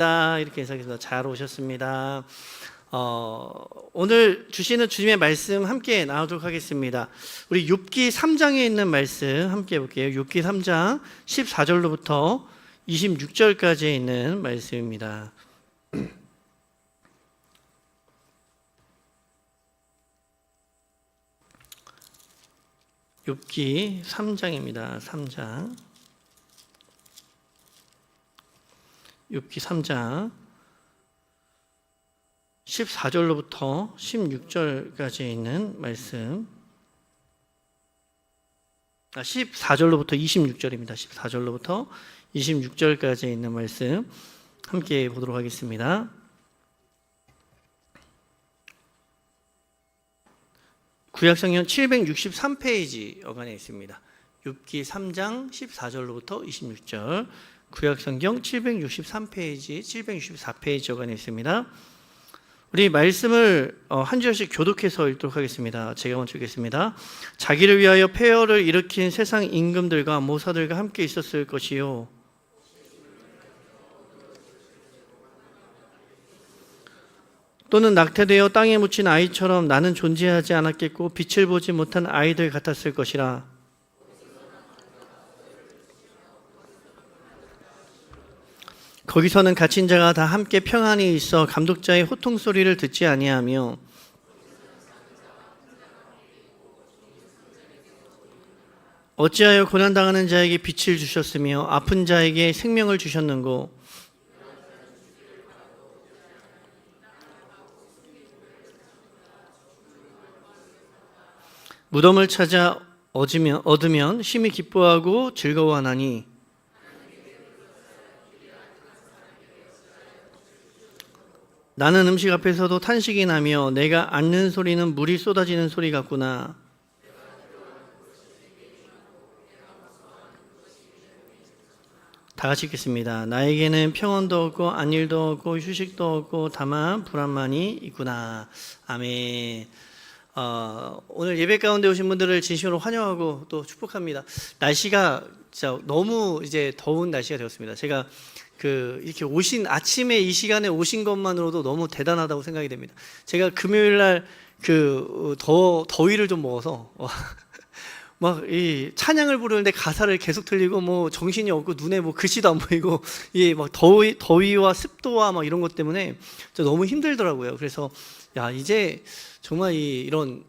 이렇게 해석해서 잘 오셨습니다. 오늘 주시는 주님의 말씀 함께 나누도록 하겠습니다. 우리 욥기 3장에 있는 말씀 함께 볼게요. 욥기 3장 14절로부터 26절까지 있는 말씀입니다. 욥기 3장입니다. 3장. 욥기 3장 14절로부터 16절까지 있는 말씀. 14절로부터 26절입니다. 14절로부터 26절까지 있는 말씀 함께 보도록 하겠습니다. 구약성경 763페이지 어간에 있습니다. 욥기 3장 14절로부터 26절, 구약성경 763페이지, 764페이지 어간에 있습니다. 우리 말씀을 한 절씩 교독해서 읽도록 하겠습니다. 제가 먼저 읽겠습니다. 자기를 위하여 폐허를 일으킨 세상 임금들과 모사들과 함께 있었을 것이요, 또는 낙태되어 땅에 묻힌 아이처럼 나는 존재하지 않았겠고 빛을 보지 못한 아이들 같았을 것이라. 거기서는 갇힌 자가 다 함께 평안히 있어 감독자의 호통 소리를 듣지 아니하며 어찌하여 고난당하는 자에게 빛을 주셨으며 아픈 자에게 생명을 주셨는고. 무덤을 찾아 얻으면 심히 기뻐하고 즐거워하나니 나는 음식 앞에서도 탄식이 나며 내가 앉는 소리는 물이 쏟아지는 소리 같구나. 다 같이 읽겠습니다. 나에게는 평온도 없고 안일도 없고 휴식도 없고 다만 불안만이 있구나. 아멘. 오늘 예배 가운데 오신 분들을 진심으로 환영하고 또 축복합니다. 날씨가 진짜 너무 이제 더운 날씨가 되었습니다. 제가 이렇게 아침에 이 시간에 오신 것만으로도 너무 대단하다고 생각이 됩니다. 제가 금요일 날 더위를 좀 먹어서 막 이 찬양을 부르는데 가사를 계속 틀리고 뭐 정신이 없고 눈에 뭐 글씨도 안 보이고 이 막 더위와 습도와 막 이런 것 때문에 너무 힘들더라고요. 그래서 이제 정말 이런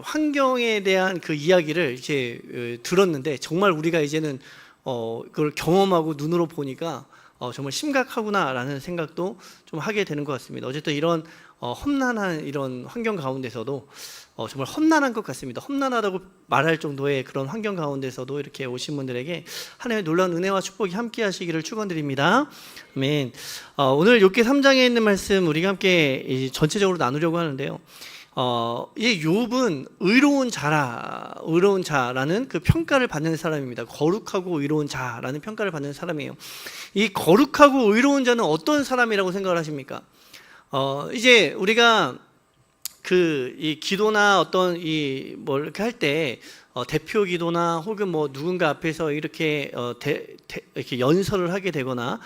환경에 대한 그 이야기를 이렇게 들었는데 정말 우리가 이제는 그걸 경험하고 눈으로 보니까 정말 심각하구나라는 생각도 좀 하게 되는 것 같습니다. 어쨌든 이런 험난한 이런 환경 가운데서도 정말 험난한 것 같습니다. 험난하다고 말할 정도의 그런 환경 가운데서도 이렇게 오신 분들에게 하나님의 놀라운 은혜와 축복이 함께 하시기를 축원드립니다. 아멘. 오늘 욥기 3장에 있는 말씀 우리가 함께 전체적으로 나누려고 하는데요. 이 욥은 의로운 자라는 그 평가를 받는 사람입니다. 거룩하고 의로운 자라는 평가를 받는 사람이에요. 이 거룩하고 의로운 자는 어떤 사람이라고 생각을 하십니까? 이제 우리가 이 기도나 어떤 뭐 이렇게 할 때 대표 기도나 혹은 뭐 누군가 앞에서 이렇게 이렇게 연설을 하게 되거나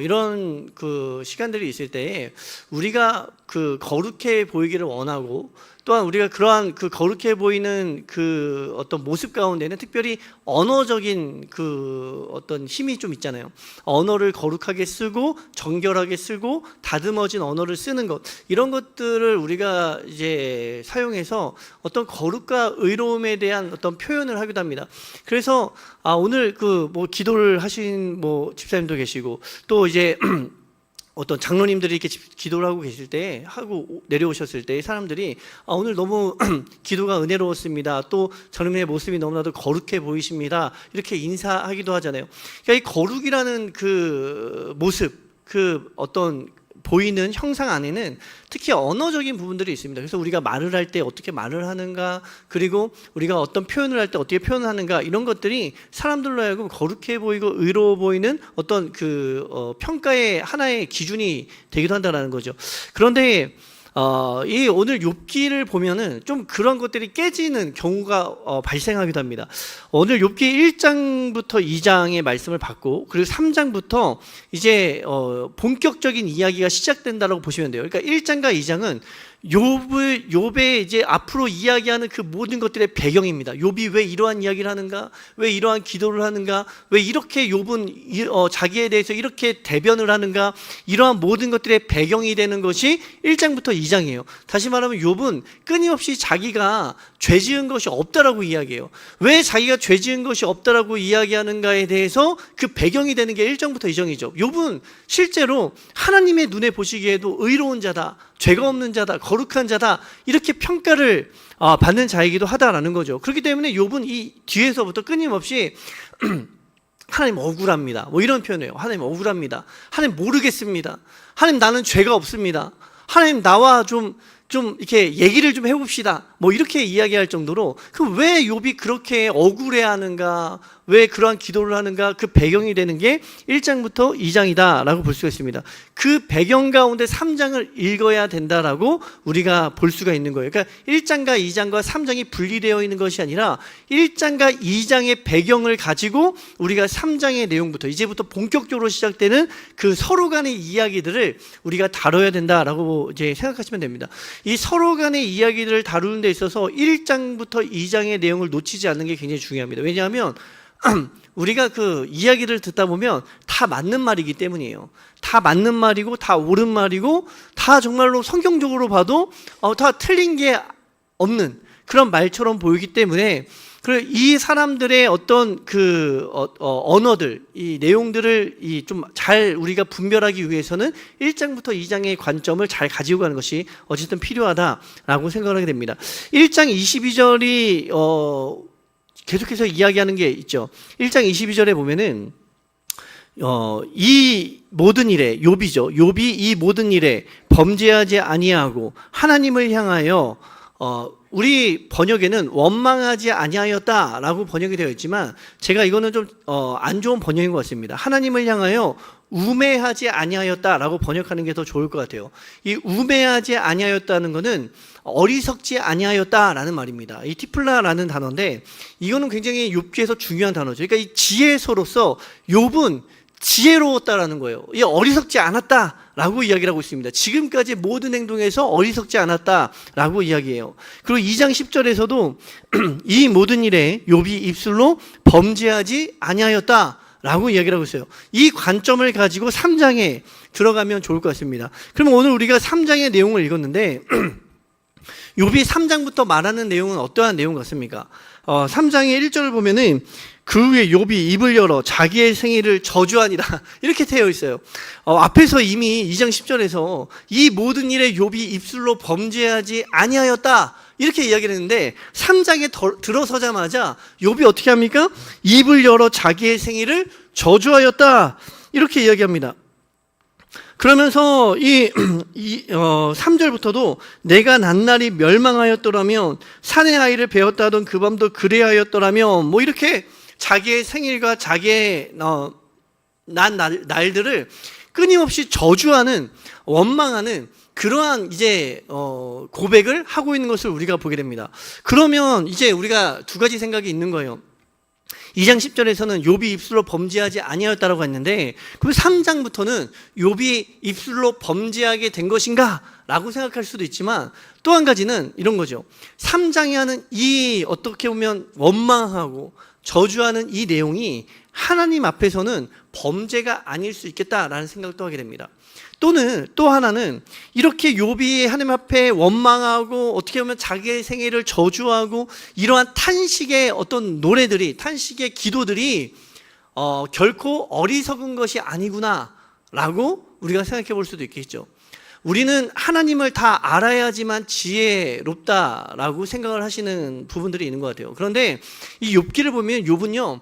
이런 그 시간들이 있을 때 우리가 거룩해 보이기를 원하고, 또한 우리가 그러한 거룩해 보이는 어떤 모습 가운데는 특별히 언어적인 어떤 힘이 좀 있잖아요. 언어를 거룩하게 쓰고 정결하게 쓰고 다듬어진 언어를 쓰는 것, 이런 것들을 우리가 이제 사용해서 어떤 거룩과 의로움에 대한 어떤 표현을 하기도 합니다. 그래서 오늘 뭐 기도를 하신 뭐 집사님도 계시고, 또 이제 어떤 장로님들이 이렇게 기도를 하고 계실 때, 하고 내려오셨을 때 사람들이 오늘 너무 기도가 은혜로웠습니다, 또 저님의 모습이 너무나도 거룩해 보이십니다, 이렇게 인사하기도 하잖아요. 그러니까 이 거룩이라는 모습, 어떤 보이는 형상 안에는 특히 언어적인 부분들이 있습니다. 그래서 우리가 말을 할 때 어떻게 말을 하는가, 그리고 우리가 어떤 표현을 할 때 어떻게 표현을 하는가, 이런 것들이 사람들로 하여금 거룩해 보이고 의로워 보이는 어떤 평가의 하나의 기준이 되기도 한다는 거죠. 그런데 이 오늘 욥기를 보면은 좀 그런 것들이 깨지는 경우가 발생하기도 합니다. 오늘 욥기 1장부터 2장의 말씀을 받고 그리고 3장부터 이제 본격적인 이야기가 시작된다라고 보시면 돼요. 그러니까 1장과 2장은 욥의 이제 앞으로 이야기하는 그 모든 것들의 배경입니다. 욥이 왜 이러한 이야기를 하는가? 왜 이러한 기도를 하는가? 왜 이렇게 욥은 자기에 대해서 이렇게 대변을 하는가? 이러한 모든 것들의 배경이 되는 것이 1장부터 2장이에요. 다시 말하면 욥은 끊임없이 자기가 죄 지은 것이 없다라고 이야기해요. 왜 자기가 죄 지은 것이 없다라고 이야기하는가에 대해서 그 배경이 되는 게 1장부터 2장이죠. 욥은 실제로 하나님의 눈에 보시기에도 의로운 자다, 죄가 없는 자다, 거룩한 자다, 이렇게 평가를 받는 자이기도 하다라는 거죠. 그렇기 때문에 욥은 이 뒤에서부터 끊임없이 하나님 억울합니다, 뭐 이런 표현이에요. 하나님 억울합니다, 하나님 모르겠습니다, 하나님 나는 죄가 없습니다, 하나님 나와 좀 이렇게 얘기를 좀 해봅시다, 뭐 이렇게 이야기할 정도로 왜 욥이 그렇게 억울해하는가, 왜 그러한 기도를 하는가, 그 배경이 되는 게 1장부터 2장이다 라고 볼 수가 있습니다. 그 배경 가운데 3장을 읽어야 된다라고 우리가 볼 수가 있는 거예요. 그러니까 1장과 2장과 3장이 분리되어 있는 것이 아니라 1장과 2장의 배경을 가지고 우리가 3장의 내용부터 이제부터 본격적으로 시작되는 그 서로 간의 이야기들을 우리가 다뤄야 된다라고 이제 생각하시면 됩니다. 이 서로 간의 이야기들을 다루는 데 있어서 1장부터 2장의 내용을 놓치지 않는 게 굉장히 중요합니다. 왜냐하면 우리가 그 이야기를 듣다 보면 다 맞는 말이기 때문이에요. 다 맞는 말이고 다 옳은 말이고 다 정말로 성경적으로 봐도 다 틀린 게 없는 그런 말처럼 보이기 때문에 이 사람들의 어떤 그 언어들, 이 내용들을 좀 잘 우리가 분별하기 위해서는 1장부터 2장의 관점을 잘 가지고 가는 것이 어쨌든 필요하다라고 생각을 하게 됩니다. 1장 22절이 계속해서 이야기하는 게 있죠. 1장 22절에 보면은 이 모든 일에, 욥이죠, 욥이 이 모든 일에 범죄하지 아니하고 하나님을 향하여 우리 번역에는 원망하지 아니하였다라고 번역이 되어 있지만 제가 이거는 좀 안 좋은 번역인 것 같습니다. 하나님을 향하여 우매하지 아니하였다라고 번역하는 게 더 좋을 것 같아요. 이 우매하지 아니하였다는 것은 어리석지 아니하였다라는 말입니다. 이 티플라라는 단어인데 이거는 굉장히 욥기에서 중요한 단어죠. 그러니까 이 지혜서로서 욥은 지혜로웠다라는 거예요. 이 어리석지 않았다라고 이야기를 하고 있습니다. 지금까지 모든 행동에서 어리석지 않았다라고 이야기해요. 그리고 2장 10절에서도 이 모든 일에 욥이 입술로 범죄하지 아니하였다 라고 이야기를 하고 있어요. 이 관점을 가지고 3장에 들어가면 좋을 것 같습니다. 그러면 오늘 우리가 3장의 내용을 읽었는데 욥이 3장부터 말하는 내용은 어떠한 내용 같습니까? 3장의 1절을 보면은 그 후에 욥이 입을 열어 자기의 생일을 저주하니라 이렇게 되어 있어요. 앞에서 이미 2장 10절에서 이 모든 일에 욥이 입술로 범죄하지 아니하였다 이렇게 이야기를 했는데 3장에 들어서자마자 욥이 어떻게 합니까? 입을 열어 자기의 생일을 저주하였다 이렇게 이야기합니다. 그러면서 3절부터도 내가 난날이 멸망하였더라면 산의 아이를 베었다 하던 그 밤도 그래하였더라면 뭐 이렇게 자기의 생일과 자기의 난 날들을 끊임없이 저주하는 원망하는 그러한 이제 고백을 하고 있는 것을 우리가 보게 됩니다. 그러면 이제 우리가 두 가지 생각이 있는 거예요. 2장 10절에서는 욥이 입술로 범죄하지 아니하였다라고 했는데 그럼 3장부터는 욥이 입술로 범죄하게 된 것인가? 라고 생각할 수도 있지만 또 한 가지는 이런 거죠. 3장에 하는 이 어떻게 보면 원망하고 저주하는 이 내용이 하나님 앞에서는 범죄가 아닐 수 있겠다라는 생각도 하게 됩니다. 또는 또 하나는 이렇게 욥이 하나님 앞에 원망하고 어떻게 보면 자기의 생애를 저주하고 이러한 탄식의 어떤 노래들이, 탄식의 기도들이 결코 어리석은 것이 아니구나라고 우리가 생각해 볼 수도 있겠죠. 우리는 하나님을 다 알아야지만 지혜롭다라고 생각을 하시는 부분들이 있는 것 같아요. 그런데 이 욥기를 보면 욥은요,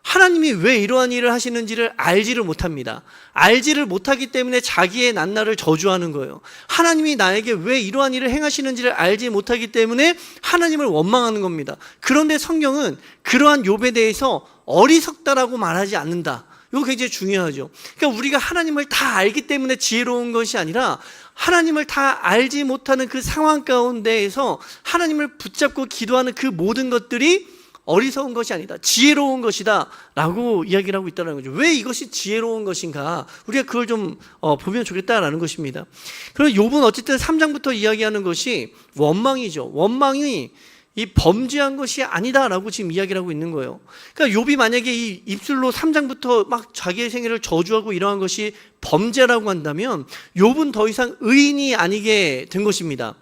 하나님이 왜 이러한 일을 하시는지를 알지를 못합니다. 알지를 못하기 때문에 자기의 낱날을 저주하는 거예요. 하나님이 나에게 왜 이러한 일을 행하시는지를 알지 못하기 때문에 하나님을 원망하는 겁니다. 그런데 성경은 그러한 욥에 대해서 어리석다라고 말하지 않는다. 이거 굉장히 중요하죠. 그러니까 우리가 하나님을 다 알기 때문에 지혜로운 것이 아니라 하나님을 다 알지 못하는 그 상황 가운데에서 하나님을 붙잡고 기도하는 그 모든 것들이 어리석은 것이 아니다, 지혜로운 것이다 라고 이야기를 하고 있다는 거죠. 왜 이것이 지혜로운 것인가, 우리가 그걸 좀 보면 좋겠다라는 것입니다. 그럼 욥은 어쨌든 3장부터 이야기하는 것이 원망이죠. 원망이 이 범죄한 것이 아니다라고 지금 이야기를 하고 있는 거예요. 그러니까 욥이 만약에 이 입술로 3장부터 막 자기의 생애를 저주하고 이러한 것이 범죄라고 한다면 욥은 더 이상 의인이 아니게 된 것입니다.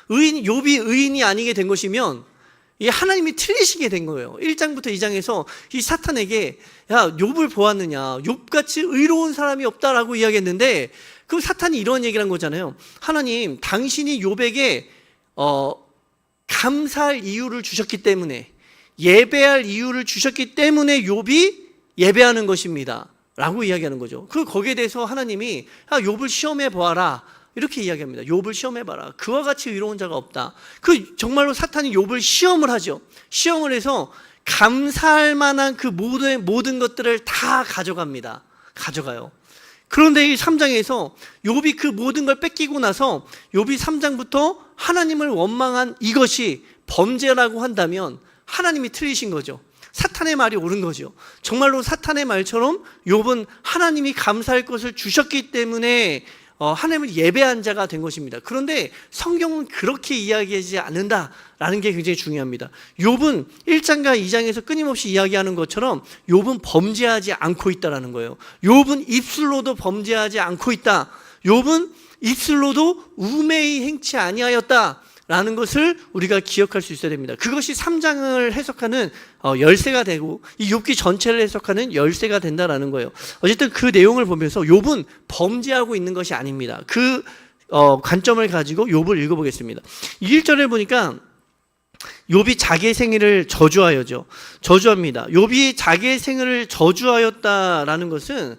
욥이 의인이 아니게 된 것이면 이 하나님이 틀리시게 된 거예요. 1장부터 2장에서 이 사탄에게 야, 욥을 보았느냐, 욥같이 의로운 사람이 없다라고 이야기했는데, 그럼 사탄이 이런 얘기를 한 거잖아요. 하나님, 당신이 욥에게 감사할 이유를 주셨기 때문에, 예배할 이유를 주셨기 때문에 욥이 예배하는 것입니다 라고 이야기하는 거죠. 거기에 대해서 하나님이 욥을 시험해 보아라 이렇게 이야기합니다. 욥을 시험해봐라. 그와 같이 의로운 자가 없다. 정말로 사탄이 욥을 시험을 하죠. 시험을 해서 감사할 만한 그 모든 것들을 다 가져갑니다. 가져가요. 그런데 이 3장에서 욥이 그 모든 걸 뺏기고 나서 욥이 3장부터 하나님을 원망한 이것이 범죄라고 한다면 하나님이 틀리신 거죠. 사탄의 말이 옳은 거죠. 정말로 사탄의 말처럼 욥은 하나님이 감사할 것을 주셨기 때문에 하나님을 예배한 자가 된 것입니다. 그런데 성경은 그렇게 이야기하지 않는다라는 게 굉장히 중요합니다. 욥은 1장과 2장에서 끊임없이 이야기하는 것처럼 욥은 범죄하지 않고 있다라는 거예요. 욥은 입술로도 범죄하지 않고 있다. 욥은 입술로도 우매히 행치 아니하였다 라는 것을 우리가 기억할 수 있어야 됩니다. 그것이 3장을 해석하는 열쇠가 되고 이 욥기 전체를 해석하는 열쇠가 된다라는 거예요. 어쨌든 그 내용을 보면서 욥은 범죄하고 있는 것이 아닙니다. 그 관점을 가지고 욥을 읽어보겠습니다. 1절을 보니까 욥이 자기의 생애를 저주합니다. 욥이 자기의 생애를 저주하였다라는 것은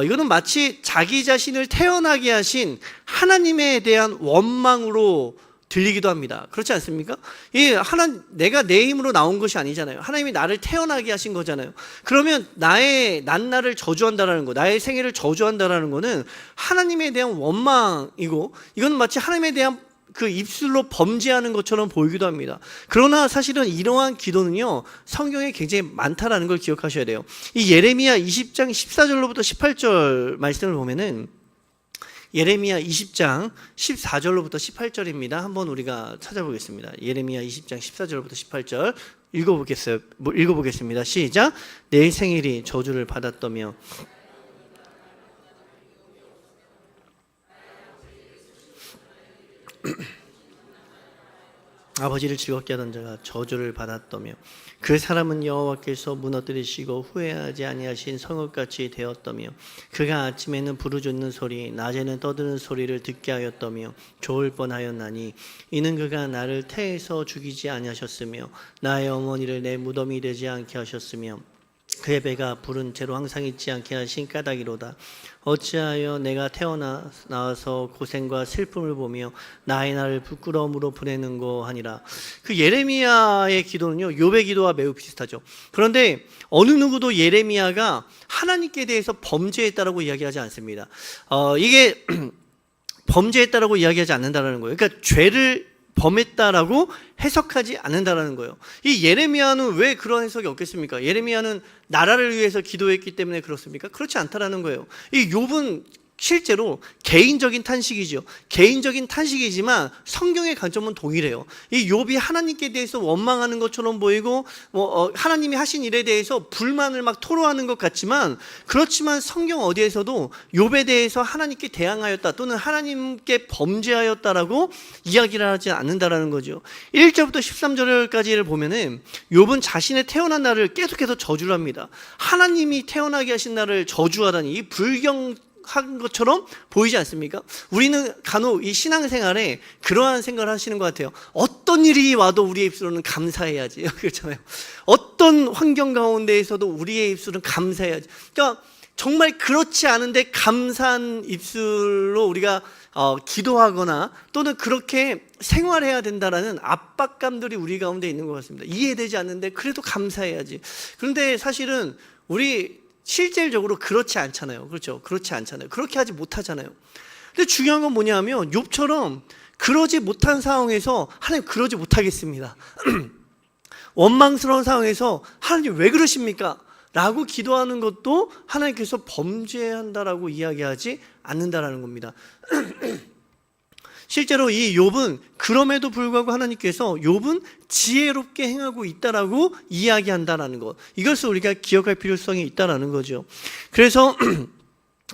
이거는 마치 자기 자신을 태어나게 하신 하나님에 대한 원망으로 들리기도 합니다. 그렇지 않습니까? 내가 내 힘으로 나온 것이 아니잖아요. 하나님이 나를 태어나게 하신 거잖아요. 그러면 나를 저주한다라는 거, 나의 생애를 저주한다라는 거는 하나님에 대한 원망이고, 이건 마치 하나님에 대한 그 입술로 범죄하는 것처럼 보이기도 합니다. 그러나 사실은 이러한 기도는요, 성경에 굉장히 많다라는 걸 기억하셔야 돼요. 이 예레미야 20장 14절로부터 18절 말씀을 보면은, 예레미야 20장 14절로부터 18절입니다. 한번 우리가 찾아보겠습니다. 예레미야 20장 14절로부터 18절 읽어보겠습니다. 시작. 내 생일이 저주를 받았다며 아버지를 즐겁게 하던 자가 저주를 받았다며 그 사람은 여호와께서 무너뜨리시고 후회하지 아니하신 성읍같이 되었다며 그가 아침에는 부르짖는 소리 낮에는 떠드는 소리를 듣게 하였다며 좋을 뻔하였나니 이는 그가 나를 태에서 죽이지 아니하셨으며 나의 어머니를 내 무덤이 되지 않게 하셨으며 그의 배가 부른 채로 항상 있지 않게 하신 까닭이로다. 어찌하여 내가 태어나서 고생과 슬픔을 보며 나의 날을 부끄러움으로 보내는고 하니라. 그 예레미야의 기도는요, 욥의 기도와 매우 비슷하죠. 그런데 어느 누구도 예레미야가 하나님께 대해서 범죄했다라고 이야기하지 않습니다. 이게 범죄했다라고 이야기하지 않는다라는 거예요. 그러니까 죄를 범했다라고 해석하지 않는다라는 거예요. 이 예레미야는 왜 그런 해석이 없겠습니까? 예레미야는 나라를 위해서 기도했기 때문에 그렇습니까? 그렇지 않다라는 거예요. 이 욥은 실제로 개인적인 탄식이죠. 개인적인 탄식이지만 성경의 관점은 동일해요. 이 욥이 하나님께 대해서 원망하는 것처럼 보이고 하나님이 하신 일에 대해서 불만을 막 토로하는 것 같지만, 그렇지만 성경 어디에서도 욥에 대해서 하나님께 대항하였다 또는 하나님께 범죄하였다라고 이야기를 하지 않는다라는 거죠. 1절부터 13절까지를 보면은 욥은 자신의 태어난 날을 계속해서 저주를 합니다. 하나님이 태어나게 하신 날을 저주하다니, 이 한 것처럼 보이지 않습니까? 우리는 간혹 이 신앙생활에 그러한 생각을 하시는 것 같아요. 어떤 일이 와도 우리의 입술로는 감사해야지. 그렇잖아요. 어떤 환경 가운데에서도 우리의 입술은 감사해야지. 그러니까 정말 그렇지 않은데 감사한 입술로 우리가 기도하거나 또는 그렇게 생활해야 된다라는 압박감들이 우리 가운데 있는 것 같습니다. 이해되지 않는데 그래도 감사해야지. 그런데 사실은 우리 실질적으로 그렇지 않잖아요. 그렇죠? 그렇지 않잖아요. 그렇게 하지 못하잖아요. 근데 중요한 건 뭐냐면 욥처럼 그러지 못한 상황에서 하나님 그러지 못하겠습니다. 원망스러운 상황에서 하나님 왜 그러십니까? 라고 기도하는 것도 하나님께서 범죄한다라고 이야기하지 않는다라는 겁니다. 실제로 이 욥은 그럼에도 불구하고 하나님께서 욥은 지혜롭게 행하고 있다라고 이야기한다라는 것, 이것을 우리가 기억할 필요성이 있다라는 거죠. 그래서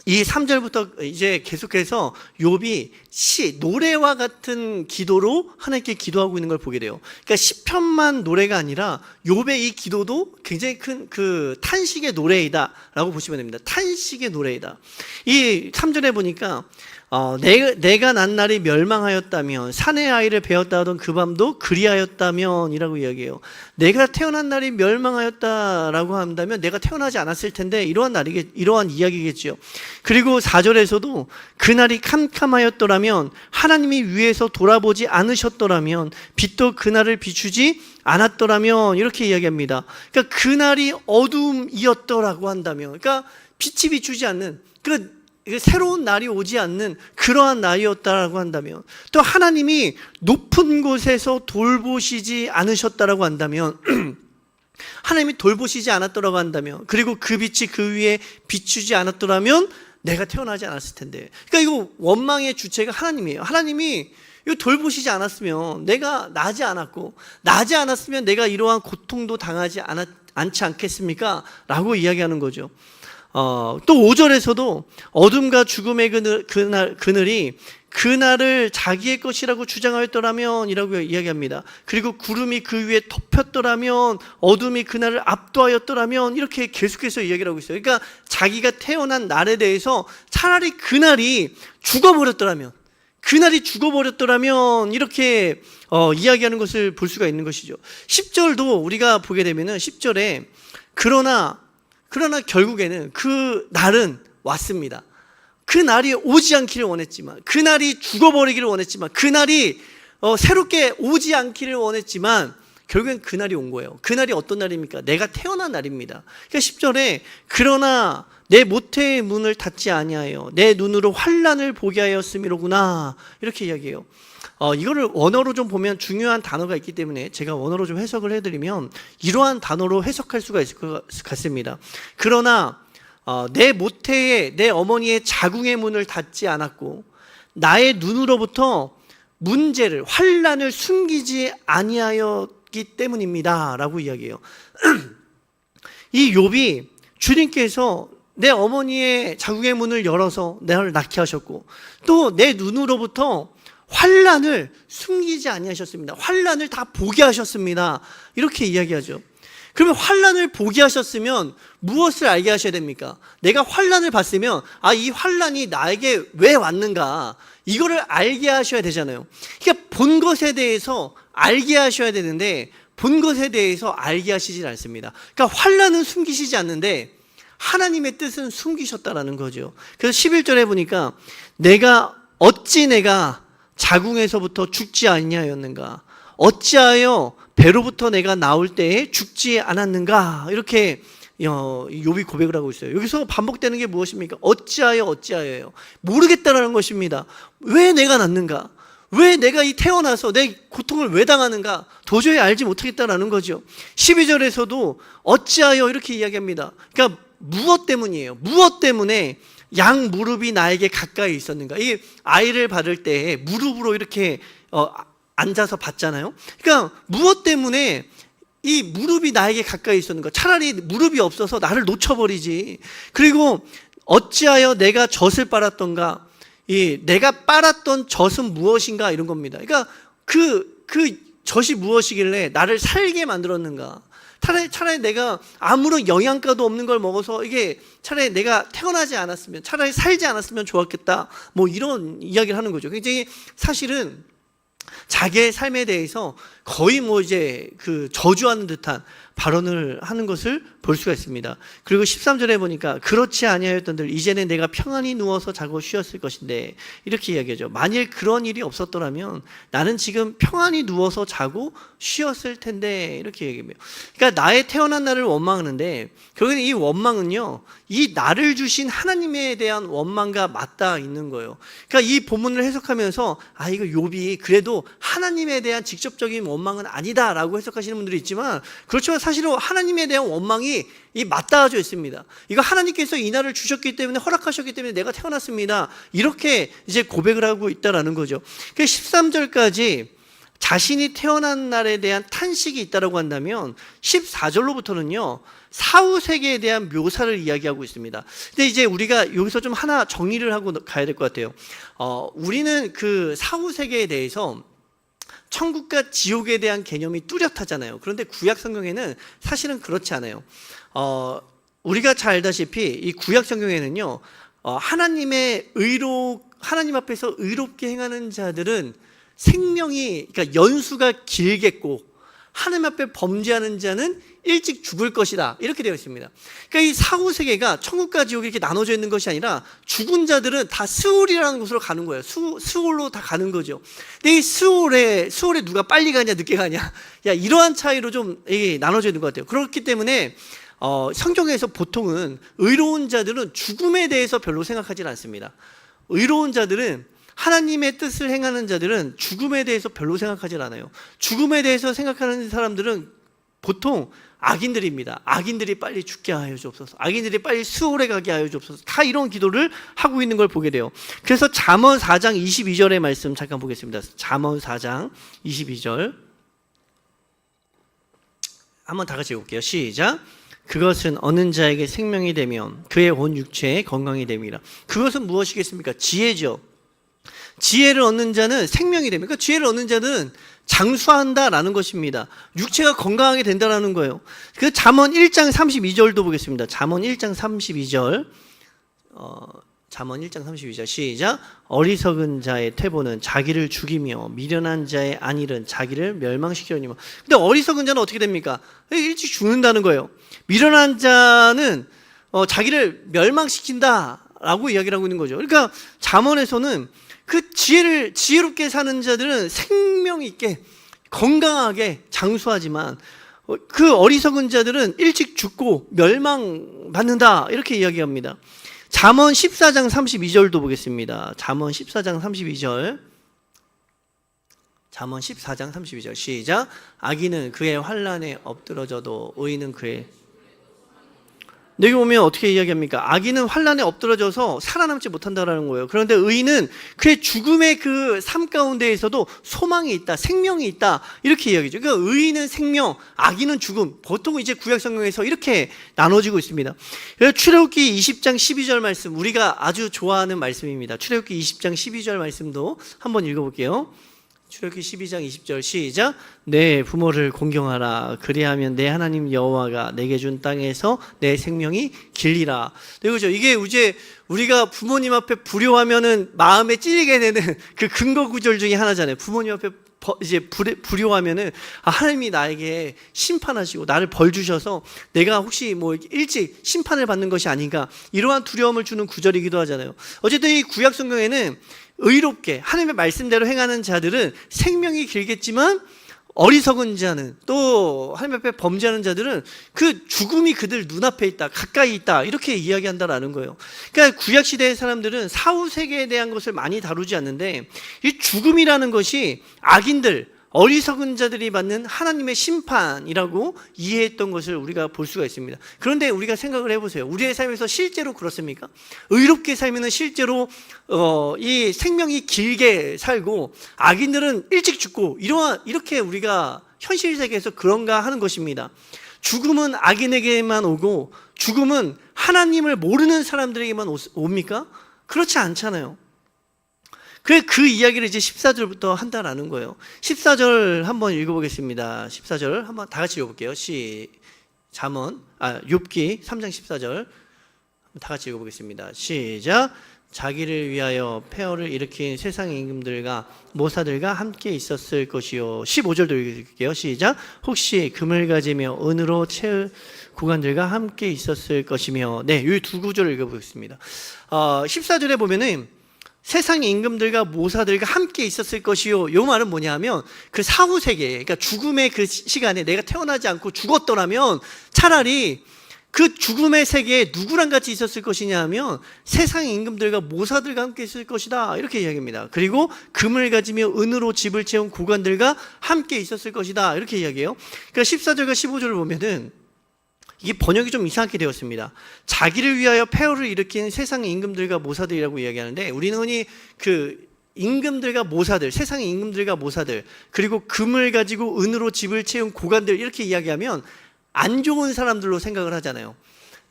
이 3절부터 이제 계속해서 욥이 노래와 같은 기도로 하나님께 기도하고 있는 걸 보게 돼요. 그러니까 시편만 노래가 아니라 욥의 이 기도도 굉장히 큰 그 탄식의 노래이다라고 보시면 됩니다. 탄식의 노래이다. 이 3절에 보니까 내가 난 날이 멸망하였다면 산의 아이를 베었다 하던 그 밤도 그리하였다면 이라고 이야기해요. 내가 태어난 날이 멸망하였다라고 한다면 내가 태어나지 않았을 텐데 이러한 이야기겠죠. 그리고 4절에서도 그날이 캄캄하였더라면 하나님이 위에서 돌아보지 않으셨더라면 빛도 그날을 비추지 않았더라면 이렇게 이야기합니다. 그러니까 그날이 어둠이었더라고 한다면, 그러니까 빛이 비추지 않는 새로운 날이 오지 않는 그러한 날이었다라고 한다면, 또 하나님이 높은 곳에서 돌보시지 않으셨다라고 한다면, 하나님이 돌보시지 않았더라고 한다면, 그리고 그 빛이 그 위에 비추지 않았더라면 내가 태어나지 않았을 텐데. 그러니까 이거 원망의 주체가 하나님이에요. 하나님이 이거 돌보시지 않았으면 내가 나지 않았으면 내가 이러한 고통도 당하지 않지 않겠습니까? 라고 이야기하는 거죠. 또 5절에서도 어둠과 죽음의 그늘이 그날을 자기의 것이라고 주장하였더라면 이라고 이야기합니다. 그리고 구름이 그 위에 덮였더라면 어둠이 그날을 압도하였더라면 이렇게 계속해서 이야기를 하고 있어요. 그러니까 자기가 태어난 날에 대해서 차라리 그날이 죽어버렸더라면 이렇게 이야기하는 것을 볼 수가 있는 것이죠. 10절도 우리가 보게 되면은 10절에 그러나 결국에는 그 날은 왔습니다. 그 날이 오지 않기를 원했지만, 그 날이 죽어버리기를 원했지만, 그 날이 새롭게 오지 않기를 원했지만 결국엔 그 날이 온 거예요. 그 날이 어떤 날입니까? 내가 태어난 날입니다. 그러니까 10절에 그러나 내 모태의 문을 닫지 아니하여 내 눈으로 환난을 보게 하였음이로구나 이렇게 이야기해요. 이거를 원어로 좀 보면 중요한 단어가 있기 때문에 제가 원어로 좀 해석을 해드리면 이러한 단어로 해석할 수가 있을 것 같습니다. 그러나 내 모태의 내 어머니의 자궁의 문을 닫지 않았고 나의 눈으로부터 문제를 환난을 숨기지 아니하였기 때문입니다 라고 이야기해요. 이 욥이 주님께서 내 어머니의 자궁의 문을 열어서 나를 낳게 하셨고 또 내 눈으로부터 환난을 숨기지 아니하셨습니다. 환난을 다 보게 하셨습니다. 이렇게 이야기하죠. 그러면 환난을 보게 하셨으면 무엇을 알게 하셔야 됩니까? 내가 환난을 봤으면 이 환난이 나에게 왜 왔는가 이거를 알게 하셔야 되잖아요. 그러니까 본 것에 대해서 알게 하셔야 되는데 본 것에 대해서 알게 하시질 않습니다. 그러니까 환난은 숨기시지 않는데 하나님의 뜻은 숨기셨다라는 거죠. 그래서 11절에 보니까 어찌 내가 자궁에서부터 죽지 아니하였는가? 어찌하여 배로부터 내가 나올 때에 죽지 않았는가? 이렇게 욥이 고백을 하고 있어요. 여기서 반복되는 게 무엇입니까? 어찌하여요. 모르겠다라는 것입니다. 왜 내가 낳는가? 왜 내가 태어나서 내 고통을 왜 당하는가? 도저히 알지 못하겠다라는 거죠. 12절에서도 어찌하여 이렇게 이야기합니다. 그러니까 무엇 때문이에요? 무엇 때문에 양 무릎이 나에게 가까이 있었는가? 이 아이를 받을 때 무릎으로 이렇게 앉아서 받잖아요. 그러니까 무엇 때문에 이 무릎이 나에게 가까이 있었는가? 차라리 무릎이 없어서 나를 놓쳐버리지. 그리고 어찌하여 내가 젖을 빨았던가? 내가 빨았던 젖은 무엇인가? 이런 겁니다. 그러니까 그 젖이 무엇이길래 나를 살게 만들었는가? 차라리 내가 아무런 영양가도 없는 걸 먹어서 이게 차라리 내가 태어나지 않았으면, 차라리 살지 않았으면 좋았겠다. 이런 이야기를 하는 거죠. 굉장히 사실은 자기의 삶에 대해서 거의 뭐 이제 그 저주하는 듯한 발언을 하는 것을 볼 수가 있습니다. 그리고 13절에 보니까 그렇지 아니하였던들 이제는 내가 평안히 누워서 자고 쉬었을 것인데 이렇게 이야기하죠. 만일 그런 일이 없었더라면 나는 지금 평안히 누워서 자고 쉬었을 텐데 이렇게 얘기해요. 그러니까 나의 태어난 날을 원망하는데 결국엔 이 원망은요, 이 나를 주신 하나님에 대한 원망과 맞닿아 있는 거예요. 그러니까 이 본문을 해석하면서 이거 욥이 그래도 하나님에 대한 직접적인 원망은 아니다라고 해석하시는 분들이 있지만, 그렇지만 사실은 하나님에 대한 원망이 이 맞닿아져 있습니다. 이거 하나님께서 이 날을 주셨기 때문에, 허락하셨기 때문에 내가 태어났습니다, 이렇게 이제 고백을 하고 있다라는 거죠. 그래서 13절까지 자신이 태어난 날에 대한 탄식이 있다라고 한다면 14절로부터는요 사후 세계에 대한 묘사를 이야기하고 있습니다. 근데 이제 우리가 여기서 좀 하나 정리를 하고 가야 될 것 같아요. 우리는 그 사후 세계에 대해서 천국과 지옥에 대한 개념이 뚜렷하잖아요. 그런데 구약 성경에는 사실은 그렇지 않아요. 우리가 잘 알다시피 이 구약 성경에는요, 하나님 앞에서 의롭게 행하는 자들은 생명이, 그러니까 연수가 길겠고, 하나님 앞에 범죄하는 자는 일찍 죽을 것이다, 이렇게 되어 있습니다. 그러니까 이 사후 세계가 천국과 지옥이 이렇게 나눠져 있는 것이 아니라 죽은 자들은 다 스올이라는 곳으로 가는 거예요. 스올로 다 가는 거죠. 근데 이 스올에 누가 빨리 가냐 늦게 가냐, 이러한 차이로 좀 나눠져 있는 것 같아요. 그렇기 때문에 성경에서 보통은 의로운 자들은 죽음에 대해서 별로 생각하지 않습니다. 의로운 자들은, 하나님의 뜻을 행하는 자들은 죽음에 대해서 별로 생각하지 않아요. 죽음에 대해서 생각하는 사람들은 보통 악인들입니다. 악인들이 빨리 죽게 하여 주옵소서, 악인들이 빨리 수월에 가게 하여 주옵소서, 다 이런 기도를 하고 있는 걸 보게 돼요. 그래서 잠언 4장 22절의 말씀 잠깐 보겠습니다. 잠언 4장 22절 한번 다 같이 읽을게요. 시작. 그것은 얻는 자에게 생명이 되면 그의 온 육체에 건강이 됨이라. 그것은 무엇이겠습니까? 지혜죠. 지혜를 얻는 자는 생명이 됩니다. 그러니까 지혜를 얻는 자는 장수한다라는 것입니다. 육체가 건강하게 된다라는 거예요. 그 잠언 1장 32절도 보겠습니다. 잠언 1장 32절. 잠언 1장 32절 시작. 어리석은 자의 퇴보는 자기를 죽이며 미련한 자의 안일은 자기를 멸망시키려니와. 근데 어리석은 자는 어떻게 됩니까? 일찍 죽는다는 거예요. 미련한 자는 자기를 멸망시킨다라고 이야기를 하고 있는 거죠. 그러니까 잠언에서는 그 지혜롭게 사는 자들은 생명 있게 건강하게 장수하지만, 그 어리석은 자들은 일찍 죽고 멸망받는다, 이렇게 이야기합니다. 잠언 14장 32절도 보겠습니다. 잠언 14장 32절. 잠언 14장 32절 시작. 악인은 그의 환난에 엎드러져도 의인은 그의. 여기 보면 어떻게 이야기합니까? 악인은 환난에 엎드러져서 살아남지 못한다라는 거예요. 그런데 의인은 그의 죽음의 그 삶 가운데에서도 소망이 있다, 생명이 있다, 이렇게 이야기죠. 그러니까 의인은 생명, 악인은 죽음. 보통 이제 구약 성경에서 이렇게 나눠지고 있습니다. 출애굽기 20장 12절 말씀, 우리가 아주 좋아하는 말씀입니다. 출애굽기 20장 12절 말씀도 한번 읽어볼게요. 출애굽기 12장 20절 시작. 내 부모를 공경하라. 그리하면 내 하나님 여호와가 내게 준 땅에서 내 생명이 길리라. 그렇죠. 이게 이제 우리가 부모님 앞에 불효하면은 마음에 찔리게 되는 그 근거 구절 중에 하나잖아요. 부모님 앞에 이제 불효하면은 하나님이 나에게 심판하시고 나를 벌 주셔서 내가 혹시 뭐 일찍 심판을 받는 것이 아닌가, 이러한 두려움을 주는 구절이기도 하잖아요. 어쨌든 이 구약 성경에는 의롭게 하나님의 말씀대로 행하는 자들은 생명이 길겠지만, 어리석은 자는, 또 하나님 앞에 범죄하는 자들은 그 죽음이 그들 눈앞에 있다, 가까이 있다, 이렇게 이야기한다라는 거예요. 그러니까 구약 시대의 사람들은 사후 세계에 대한 것을 많이 다루지 않는데, 이 죽음이라는 것이 악인들, 어리석은 자들이 받는 하나님의 심판이라고 이해했던 것을 우리가 볼 수가 있습니다. 그런데 우리가 생각을 해보세요. 우리의 삶에서 실제로 그렇습니까? 의롭게 살면 실제로 이 생명이 길게 살고, 악인들은 일찍 죽고, 이렇게 우리가 현실 세계에서 그런가 하는 것입니다. 죽음은 악인에게만 오고 죽음은 하나님을 모르는 사람들에게만 옵니까? 그렇지 않잖아요. 그 이야기를 이제 14절부터 한다라는 거예요. 14절 한번 읽어보겠습니다. 14절 한번 다 같이 읽어볼게요. 욥기 3장 14절 다 같이 읽어보겠습니다. 시작. 자기를 위하여 폐허를 일으킨 세상의 임금들과 모사들과 함께 있었을 것이요. 15절도 읽을게요. 시작. 혹시 금을 가지며 은으로 채울 구간들과 함께 있었을 것이며. 네, 이 두 구절을 읽어보겠습니다. 14절에 보면은 세상의 임금들과 모사들과 함께 있었을 것이요. 이 말은 뭐냐면 그 사후 세계, 그러니까 죽음의 그 시간에 내가 태어나지 않고 죽었더라면 차라리 그 죽음의 세계에 누구랑 같이 있었을 것이냐 하면 세상의 임금들과 모사들과 함께 있을 것이다, 이렇게 이야기합니다. 그리고 금을 가지며 은으로 집을 채운 고관들과 함께 있었을 것이다, 이렇게 이야기해요. 그러니까 14절과 15절을 보면은 이게 번역이 좀 이상하게 되었습니다. 자기를 위하여 폐허를 일으킨 세상의 임금들과 모사들이라고 이야기하는데, 우리는 흔히 그 임금들과 모사들, 세상의 임금들과 모사들, 그리고 금을 가지고 은으로 집을 채운 고관들, 이렇게 이야기하면 안 좋은 사람들로 생각을 하잖아요.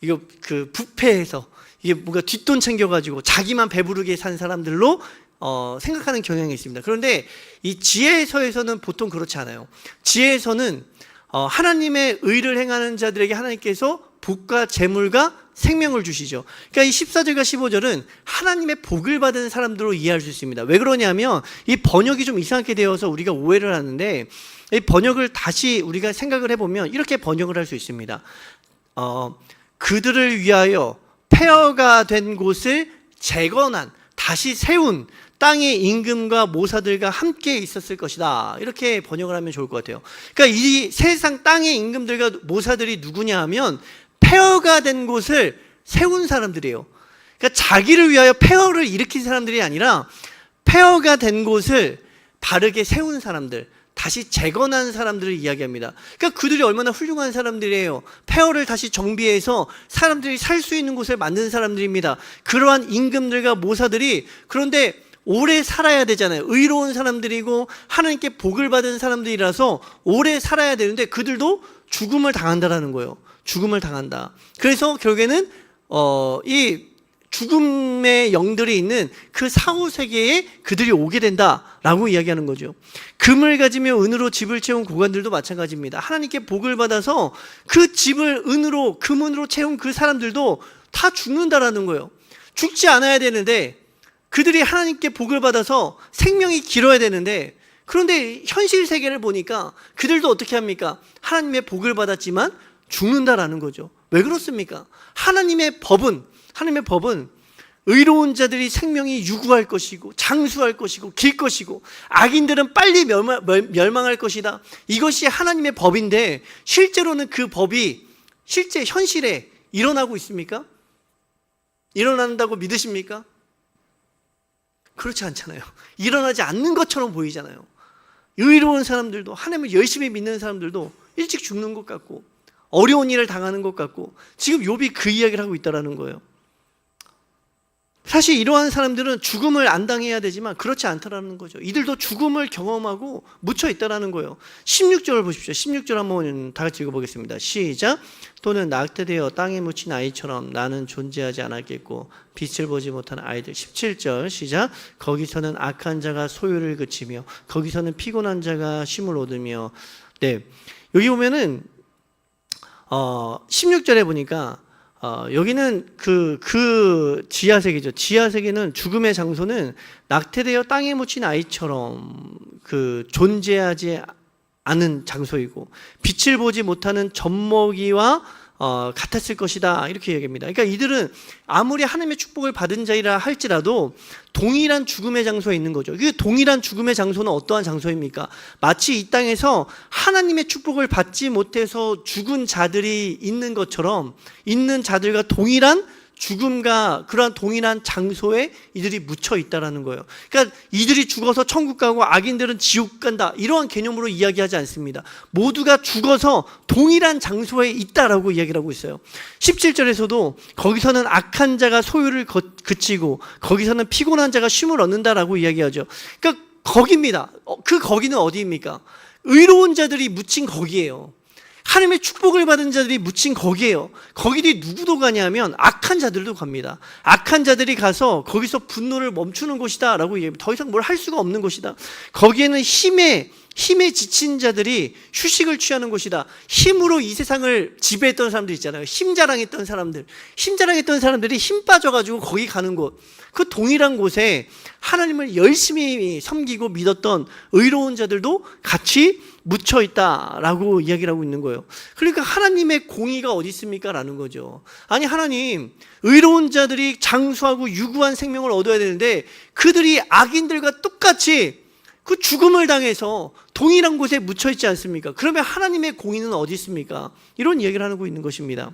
이거 그 부패해서 이게 뭔가 뒷돈 챙겨가지고 자기만 배부르게 산 사람들로 생각하는 경향이 있습니다. 그런데 이 지혜서에서는 보통 그렇지 않아요. 지혜에서는 하나님의 의를 행하는 자들에게 하나님께서 복과 재물과 생명을 주시죠. 그러니까 이 14절과 15절은 하나님의 복을 받은 사람들로 이해할 수 있습니다. 왜 그러냐면 이 번역이 좀 이상하게 되어서 우리가 오해를 하는데, 이 번역을 다시 우리가 생각을 해보면 이렇게 번역을 할 수 있습니다. 그들을 위하여 폐허가 된 곳을 재건한, 다시 세운 땅의 임금과 모사들과 함께 있었을 것이다, 이렇게 번역을 하면 좋을 것 같아요. 그러니까 이 세상 땅의 임금들과 모사들이 누구냐 하면 폐허가 된 곳을 세운 사람들이에요. 그러니까 자기를 위하여 폐허를 일으킨 사람들이 아니라 폐허가 된 곳을 바르게 세운 사람들, 다시 재건한 사람들을 이야기합니다. 그러니까 그들이 얼마나 훌륭한 사람들이에요. 폐허를 다시 정비해서 사람들이 살 수 있는 곳을 만든 사람들입니다. 그러한 임금들과 모사들이, 그런데 오래 살아야 되잖아요. 의로운 사람들이고 하나님께 복을 받은 사람들이라서 오래 살아야 되는데 그들도 죽음을 당한다라는 거예요. 죽음을 당한다. 그래서 결국에는 이 죽음의 영들이 있는 그 사후 세계에 그들이 오게 된다라고 이야기하는 거죠. 금을 가지며 은으로 집을 채운 고관들도 마찬가지입니다. 하나님께 복을 받아서 그 집을 은으로, 금은으로 채운 그 사람들도 다 죽는다라는 거예요. 죽지 않아야 되는데, 그들이 하나님께 복을 받아서 생명이 길어야 되는데, 그런데 현실 세계를 보니까 그들도 어떻게 합니까? 하나님의 복을 받았지만 죽는다라는 거죠. 왜 그렇습니까? 하나님의 법은 의로운 자들이 생명이 유구할 것이고 장수할 것이고 길 것이고 악인들은 빨리 멸망할 것이다. 이것이 하나님의 법인데, 실제로는 그 법이 실제 현실에 일어나고 있습니까? 일어난다고 믿으십니까? 그렇지 않잖아요. 일어나지 않는 것처럼 보이잖아요. 의로운 사람들도, 하나님을 열심히 믿는 사람들도 일찍 죽는 것 같고 어려운 일을 당하는 것 같고, 지금 욥이 그 이야기를 하고 있다는 거예요. 사실 이러한 사람들은 죽음을 안 당해야 되지만 그렇지 않다라는 거죠. 이들도 죽음을 경험하고 묻혀 있다라는 거예요. 16절을 보십시오. 16절 한번 다 같이 읽어보겠습니다. 시작. 또는 낙태되어 땅에 묻힌 아이처럼 나는 존재하지 않았겠고 빛을 보지 못하는 아이들. 17절 시작. 거기서는 악한 자가 소유를 그치며 거기서는 피곤한 자가 쉼을 얻으며. 네, 여기 보면은 16절에 보니까 여기는 그 지하세계죠. 지하세계는 죽음의 장소는 낙태되어 땅에 묻힌 아이처럼 그 존재하지 않은 장소이고 빛을 보지 못하는 젖먹이와 같았을 것이다, 이렇게 얘기합니다. 그러니까 이들은 아무리 하나님의 축복을 받은 자이라 할지라도 동일한 죽음의 장소에 있는 거죠. 그 동일한 죽음의 장소는 어떠한 장소입니까? 마치 이 땅에서 하나님의 축복을 받지 못해서 죽은 자들이 있는 것처럼, 있는 자들과 동일한 죽음과 그러한 동일한 장소에 이들이 묻혀 있다라는 거예요. 그러니까 이들이 죽어서 천국 가고 악인들은 지옥 간다, 이러한 개념으로 이야기하지 않습니다. 모두가 죽어서 동일한 장소에 있다라고 이야기를 하고 있어요. 17절에서도 거기서는 악한 자가 소유를 그치고 거기서는 피곤한 자가 쉼을 얻는다라고 이야기하죠. 그러니까 거기입니다. 그 거기는 어디입니까? 의로운 자들이 묻힌 거기예요. 하나님의 축복을 받은 자들이 묻힌 거기에요. 거기들이 누구도 가냐면 악한 자들도 갑니다. 악한 자들이 가서 거기서 분노를 멈추는 곳이다 라고 얘기합니다. 더 이상 뭘 할 수가 없는 곳이다. 거기에는 힘의 힘에 지친 자들이 휴식을 취하는 곳이다. 힘으로 이 세상을 지배했던 사람들 있잖아요. 힘 자랑했던 사람들이 힘 빠져가지고 거기 가는 곳, 그 동일한 곳에 하나님을 열심히 섬기고 믿었던 의로운 자들도 같이 묻혀 있다라고 이야기를 하고 있는 거예요. 그러니까 하나님의 공의가 어디 있습니까? 라는 거죠. 아니, 하나님, 의로운 자들이 장수하고 유구한 생명을 얻어야 되는데 그들이 악인들과 똑같이 그 죽음을 당해서 동일한 곳에 묻혀 있지 않습니까? 그러면 하나님의 공의는 어디 있습니까? 이런 이야기를 하고 있는 것입니다.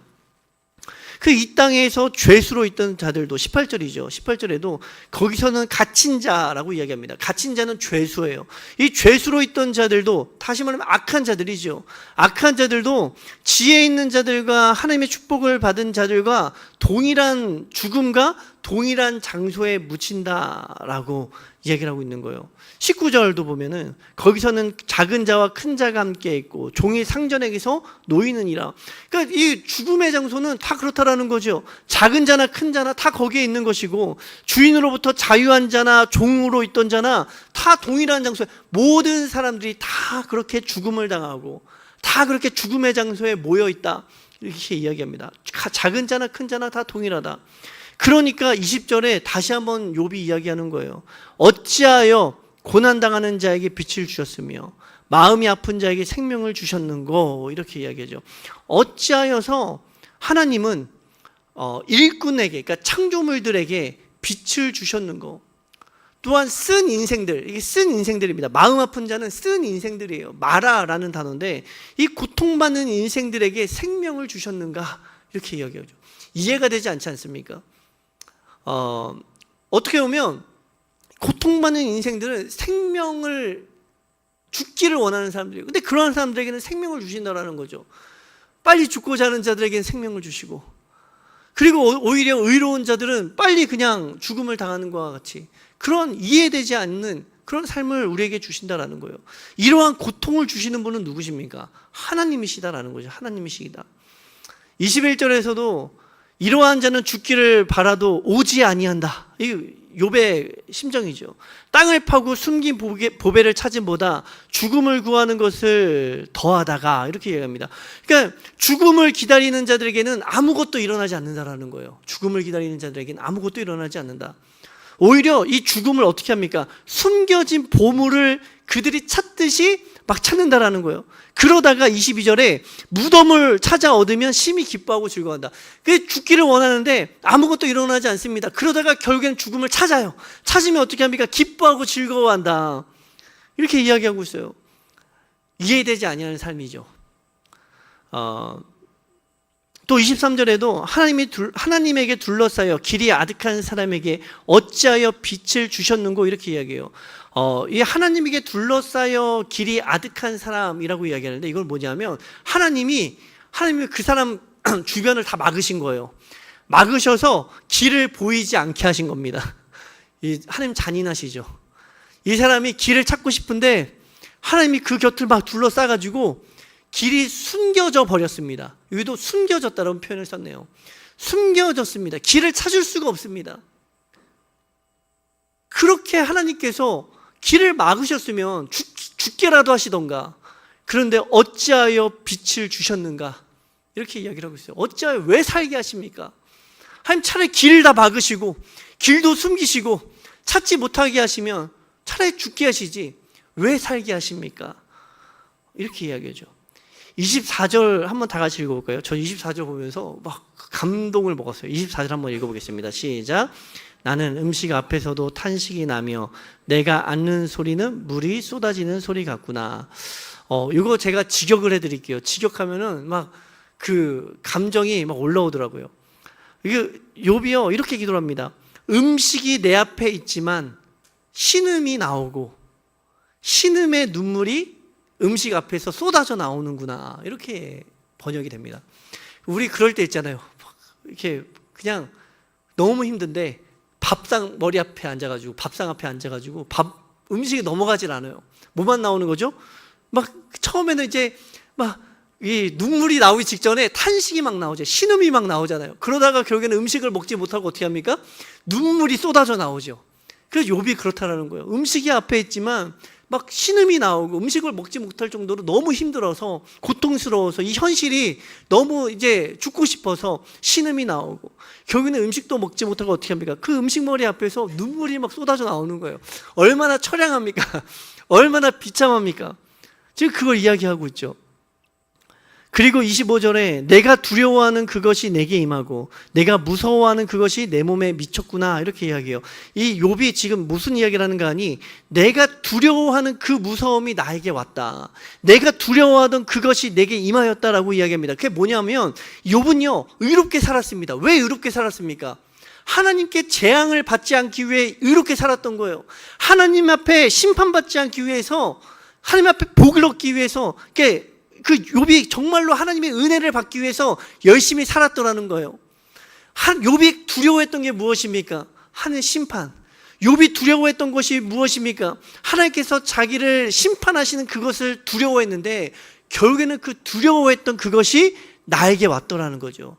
그 이 땅에서 죄수로 있던 자들도 18절이죠. 18절에도 거기서는 갇힌 자라고 이야기합니다. 갇힌 자는 죄수예요. 이 죄수로 있던 자들도 다시 말하면 악한 자들이죠. 악한 자들도 지혜 있는 자들과 하나님의 축복을 받은 자들과 동일한 죽음과 동일한 장소에 묻힌다라고 이야기를 하고 있는 거예요. 19절도 보면은 거기서는 작은 자와 큰 자가 함께 있고 종이 상전에게서 놓이느니라. 그러니까 이 죽음의 장소는 다 그렇다라는 거죠. 작은 자나 큰 자나 다 거기에 있는 것이고 주인으로부터 자유한 자나 종으로 있던 자나 다 동일한 장소에, 모든 사람들이 다 그렇게 죽음을 당하고 다 그렇게 죽음의 장소에 모여 있다, 이렇게 이야기합니다. 작은 자나 큰 자나 다 동일하다. 그러니까 20절에 다시 한번 욥이 이야기하는 거예요. 어찌하여 고난당하는 자에게 빛을 주셨으며 마음이 아픈 자에게 생명을 주셨는고, 이렇게 이야기하죠. 어찌하여서 하나님은 일꾼에게, 그러니까 창조물들에게 빛을 주셨는고, 또한 쓴 인생들, 이게 쓴 인생들입니다. 마음 아픈 자는 쓴 인생들이에요. 마라라는 단어인데 이 고통받는 인생들에게 생명을 주셨는가, 이렇게 이야기하죠. 이해가 되지 않지 않습니까? 어떻게 보면 고통받는 인생들은 생명을, 죽기를 원하는 사람들이에요. 근데 그런 사람들에게는 생명을 주신다라는 거죠. 빨리 죽고자 하는 자들에게는 생명을 주시고, 그리고 오히려 의로운 자들은 빨리 그냥 죽음을 당하는 것과 같이 그런 이해되지 않는 그런 삶을 우리에게 주신다라는 거예요. 이러한 고통을 주시는 분은 누구십니까? 하나님이시다라는 거죠. 하나님이시다. 21절에서도 이러한 자는 죽기를 바라도 오지 아니한다. 이 욥의 심정이죠. 땅을 파고 숨긴 보배를 찾음보다 죽음을 구하는 것을 더하다가, 이렇게 얘기합니다. 그러니까 죽음을 기다리는 자들에게는 아무것도 일어나지 않는다라는 거예요. 죽음을 기다리는 자들에게는 아무것도 일어나지 않는다. 오히려 이 죽음을 어떻게 합니까? 숨겨진 보물을 그들이 찾듯이 막 찾는다라는 거예요. 그러다가 22절에 무덤을 찾아 얻으면 심히 기뻐하고 즐거워한다. 그 죽기를 원하는데 아무것도 일어나지 않습니다. 그러다가 결국엔 죽음을 찾아요. 찾으면 어떻게 합니까? 기뻐하고 즐거워한다. 이렇게 이야기하고 있어요. 이해되지 아니하는 삶이죠. 또 23절에도 하나님에게 둘러싸여 길이 아득한 사람에게 어찌하여 빛을 주셨는고, 이렇게 이야기해요. 이 하나님에게 둘러싸여 길이 아득한 사람이라고 이야기하는데, 이걸 뭐냐면 하나님이 그 사람 주변을 다 막으신 거예요. 막으셔서 길을 보이지 않게 하신 겁니다. 하나님 잔인하시죠. 이 사람이 길을 찾고 싶은데 하나님이 그 곁을 막 둘러싸가지고 길이 숨겨져 버렸습니다. 여기도 숨겨졌다라는 표현을 썼네요. 숨겨졌습니다. 길을 찾을 수가 없습니다. 그렇게 하나님께서 길을 막으셨으면 죽게라도 하시던가. 그런데 어찌하여 빛을 주셨는가, 이렇게 이야기를 하고 있어요. 어찌하여, 왜 살게 하십니까? 하나님 차라리 길을 다 막으시고 길도 숨기시고 찾지 못하게 하시면 차라리 죽게 하시지 왜 살게 하십니까? 이렇게 이야기하죠. 24절 한번 다 같이 읽어볼까요? 저 24절 보면서 막 감동을 먹었어요. 24절 한번 읽어보겠습니다. 시작. 나는 음식 앞에서도 탄식이 나며 내가 앉는 소리는 물이 쏟아지는 소리 같구나. 이거 제가 직역을 해드릴게요. 직역하면은 막 그 감정이 막 올라오더라고요. 이게 욥이요 이렇게 기도를 합니다. 음식이 내 앞에 있지만 신음이 나오고 신음의 눈물이 음식 앞에서 쏟아져 나오는구나, 이렇게 번역이 됩니다. 우리 그럴 때 있잖아요. 이렇게 그냥 너무 힘든데 밥상 머리 앞에 앉아가지고 밥상 앞에 앉아가지고 음식이 넘어가질 않아요. 뭐만 나오는 거죠? 막 처음에는 이제 막 이 눈물이 나오기 직전에 탄식이 막 나오죠. 신음이 막 나오잖아요. 그러다가 결국에는 음식을 먹지 못하고 어떻게 합니까? 눈물이 쏟아져 나오죠. 그래서 욥이 그렇다라는 거예요. 음식이 앞에 있지만 막 신음이 나오고 음식을 먹지 못할 정도로 너무 힘들어서 고통스러워서 이 현실이 너무 이제 죽고 싶어서 신음이 나오고 결국에는 음식도 먹지 못하고 어떻게 합니까? 그 음식머리 앞에서 눈물이 막 쏟아져 나오는 거예요. 얼마나 처량합니까? 얼마나 비참합니까? 지금 그걸 이야기하고 있죠. 그리고 25절에 내가 두려워하는 그것이 내게 임하고 내가 무서워하는 그것이 내 몸에 미쳤구나 이렇게 이야기해요. 이 욥이 지금 무슨 이야기를 하는가 하니 내가 두려워하는 그 무서움이 나에게 왔다. 내가 두려워하던 그것이 내게 임하였다라고 이야기합니다. 그게 뭐냐면 욥은요 의롭게 살았습니다. 왜 의롭게 살았습니까? 하나님께 재앙을 받지 않기 위해 의롭게 살았던 거예요. 하나님 앞에 심판받지 않기 위해서 하나님 앞에 복을 얻기 위해서 그 욥이 정말로 하나님의 은혜를 받기 위해서 열심히 살았더라는 거예요. 욥이 두려워했던 게 무엇입니까? 하나님의 심판. 욥이 두려워했던 것이 무엇입니까? 하나님께서 자기를 심판하시는 그것을 두려워했는데 결국에는 그 두려워했던 그것이 나에게 왔더라는 거죠.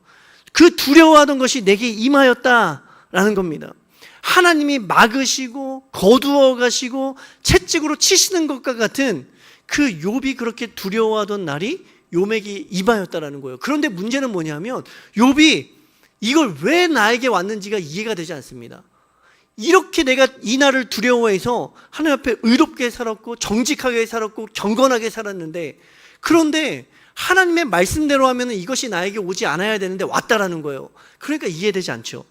그 두려워하던 것이 내게 임하였다라는 겁니다. 하나님이 막으시고 거두어 가시고 채찍으로 치시는 것과 같은 그 욥이 그렇게 두려워하던 날이 욥에게 임하였다라는 거예요. 그런데 문제는 뭐냐면 욥이 이걸 왜 나에게 왔는지가 이해가 되지 않습니다. 이렇게 내가 이 날을 두려워해서 하나님 앞에 의롭게 살았고 정직하게 살았고 경건하게 살았는데 그런데 하나님의 말씀대로 하면 이것이 나에게 오지 않아야 되는데 왔다라는 거예요. 그러니까 이해되지 않죠.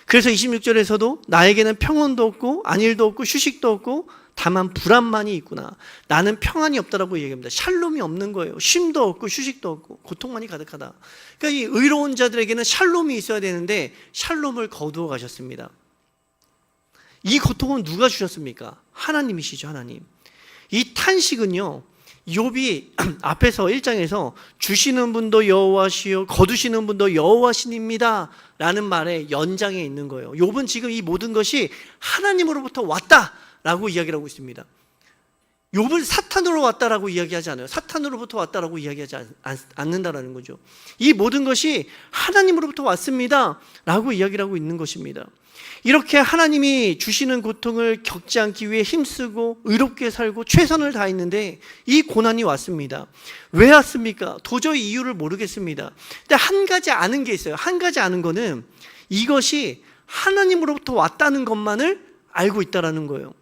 그래서 26절에서도 나에게는 평온도 없고 안일도 없고 휴식도 없고 다만 불안만이 있구나. 나는 평안이 없다라고 얘기합니다. 샬롬이 없는 거예요. 쉼도 없고 휴식도 없고 고통만이 가득하다. 그러니까 이 의로운 자들에게는 샬롬이 있어야 되는데 샬롬을 거두어 가셨습니다. 이 고통은 누가 주셨습니까? 하나님이시죠. 하나님. 이 탄식은요 욥이 앞에서 1장에서 주시는 분도 여호와시요 거두시는 분도 여호와신입니다 라는 말의 연장에 있는 거예요. 욥은 지금 이 모든 것이 하나님으로부터 왔다라고 이야기를 하고 있습니다. 욥은 사탄으로 왔다라고 이야기하지 않아요. 사탄으로부터 왔다라고 이야기하지 않는다라는 거죠. 이 모든 것이 하나님으로부터 왔습니다 라고 이야기를 하고 있는 것입니다. 이렇게 하나님이 주시는 고통을 겪지 않기 위해 힘쓰고 의롭게 살고 최선을 다했는데 이 고난이 왔습니다. 왜 왔습니까? 도저히 이유를 모르겠습니다. 근데 한 가지 아는 게 있어요. 한 가지 아는 거는 이것이 하나님으로부터 왔다는 것만을 알고 있다는 거예요.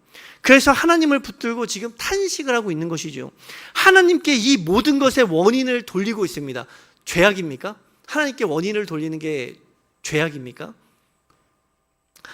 그래서 하나님을 붙들고 지금 탄식을 하고 있는 것이죠. 하나님께 이 모든 것의 원인을 돌리고 있습니다. 죄악입니까? 하나님께 원인을 돌리는 게 죄악입니까?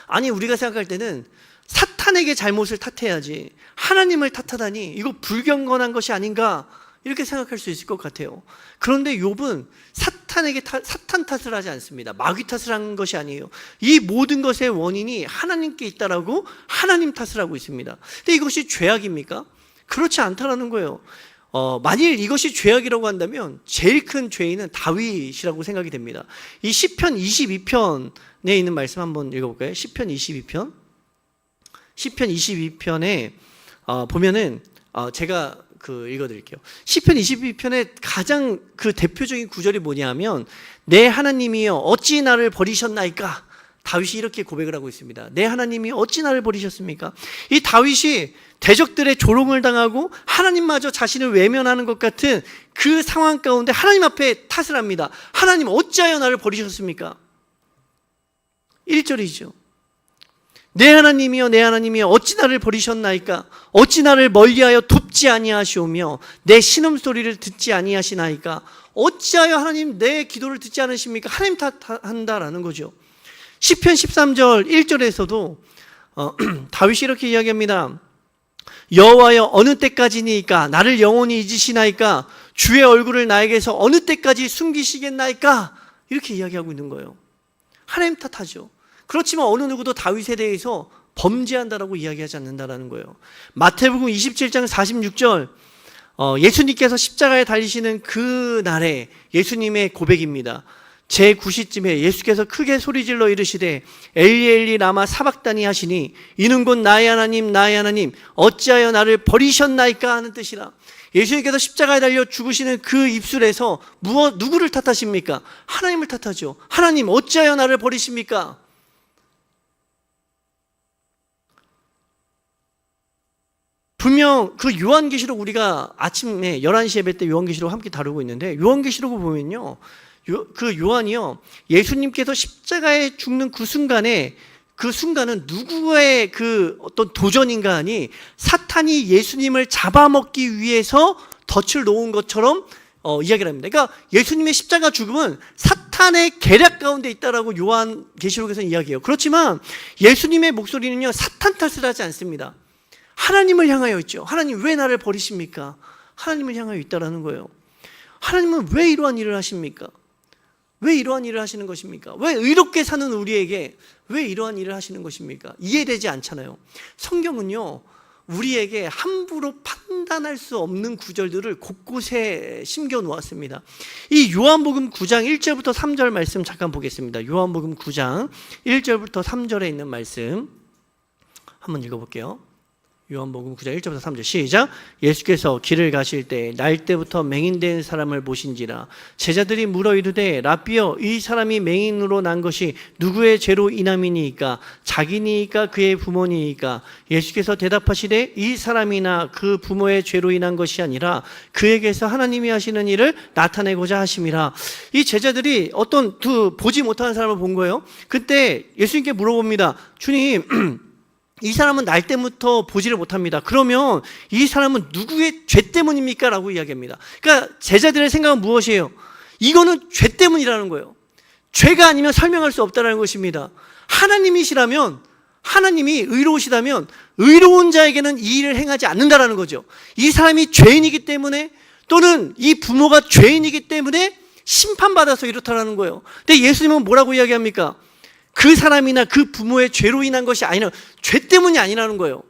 아니 우리가 생각할 때는 사탄에게 잘못을 탓해야지 하나님을 탓하다니 이거 불경건한 것이 아닌가 이렇게 생각할 수 있을 것 같아요. 그런데 욥은 사탄 탓을 하지 않습니다. 마귀 탓을 한 것이 아니에요. 이 모든 것의 원인이 하나님께 있다라고 하나님 탓을 하고 있습니다. 근데 이것이 죄악입니까? 그렇지 않다라는 거예요. 만일 이것이 죄악이라고 한다면 제일 큰 죄인은 다윗이라고 생각이 됩니다. 이 시편 22편에 있는 말씀 한번 읽어볼까요? 시편 22편. 시편 22편에 보면은 제가 읽어드릴게요. 시편 22편의 가장 대표적인 구절이 뭐냐면 내 하나님이여 어찌 나를 버리셨나이까. 다윗이 이렇게 고백을 하고 있습니다. 내 하나님이 어찌 나를 버리셨습니까? 이 다윗이 대적들의 조롱을 당하고 하나님마저 자신을 외면하는 것 같은 그 상황 가운데 하나님 앞에 탓을 합니다. 하나님 어찌하여 나를 버리셨습니까? 1절이죠. 내 하나님이여 내 하나님이여 어찌 나를 버리셨나이까? 어찌 나를 멀리하여 돕지 아니하시오며 내 신음소리를 듣지 아니하시나이까? 어찌하여 하나님 내 기도를 듣지 않으십니까? 하나님 탓한다라는 거죠. 시편 13절 1절에서도 다윗이 이렇게 이야기합니다. 여호와여 어느 때까지니까 나를 영원히 잊으시나이까? 주의 얼굴을 나에게서 어느 때까지 숨기시겠나이까? 이렇게 이야기하고 있는 거예요. 하나님 탓하죠. 그렇지만 어느 누구도 다윗에 대해서 범죄한다라고 이야기하지 않는다라는 거예요. 마태복음 27장 46절 예수님께서 십자가에 달리시는 그 날에 예수님의 고백입니다. 제9시쯤에 예수께서 크게 소리질러 이르시되 엘리 엘리 라마 사박다니 하시니 이는 곧 나의 하나님 어찌하여 나를 버리셨나이까 하는 뜻이라. 예수님께서 십자가에 달려 죽으시는 그 입술에서 누구를 탓하십니까? 하나님을 탓하죠. 하나님 어찌하여 나를 버리십니까? 분명 그 요한계시록 우리가 아침에 11시 예배 때 요한계시록 함께 다루고 있는데 요한계시록을 보면요. 그 요한이요. 예수님께서 십자가에 죽는 그 순간은 누구의 그 어떤 도전인가 하니 사탄이 예수님을 잡아먹기 위해서 덫을 놓은 것처럼 이야기를 합니다. 그러니까 예수님의 십자가 죽음은 사탄의 계략 가운데 있다라고 요한계시록에서는 이야기해요. 그렇지만 예수님의 목소리는요, 사탄 탓을 하지 않습니다. 하나님을 향하여 있죠. 하나님 왜 나를 버리십니까? 하나님을 향하여 있다라는 거예요. 하나님은 왜 이러한 일을 하십니까? 왜 이러한 일을 하시는 것입니까? 왜 의롭게 사는 우리에게 왜 이러한 일을 하시는 것입니까? 이해되지 않잖아요. 성경은요, 우리에게 함부로 판단할 수 없는 구절들을 곳곳에 심겨 놓았습니다. 이 요한복음 9장 1절부터 3절 말씀 잠깐 보겠습니다. 요한복음 9장 1절부터 3절에 있는 말씀 한번 읽어볼게요. 요한복음 9장 1절부터 3절 시작. 예수께서 길을 가실 때 날 때부터 맹인된 사람을 보신지라. 제자들이 물어 이르되 라삐여, 이 사람이 맹인으로 난 것이 누구의 죄로 인함이니이까? 자기니이까 그의 부모니이까? 예수께서 대답하시되 이 사람이나 그 부모의 죄로 인한 것이 아니라 그에게서 하나님이 하시는 일을 나타내고자 하심이라. 이 제자들이 어떤 보지 못하는 사람을 본 거예요. 그때 예수님께 물어봅니다. 주님, 이 사람은 날 때부터 보지를 못합니다. 그러면 이 사람은 누구의 죄 때문입니까? 라고 이야기합니다. 그러니까 제자들의 생각은 무엇이에요? 이거는 죄 때문이라는 거예요. 죄가 아니면 설명할 수 없다는 것입니다. 하나님이시라면, 하나님이 의로우시다면 의로운 자에게는 이 일을 행하지 않는다라는 거죠. 이 사람이 죄인이기 때문에, 또는 이 부모가 죄인이기 때문에 심판받아서 이렇다라는 거예요. 근데 예수님은 뭐라고 이야기합니까? 그 사람이나 그 부모의 죄로 인한 것이 아니라 죄 때문이 아니라는 거예요.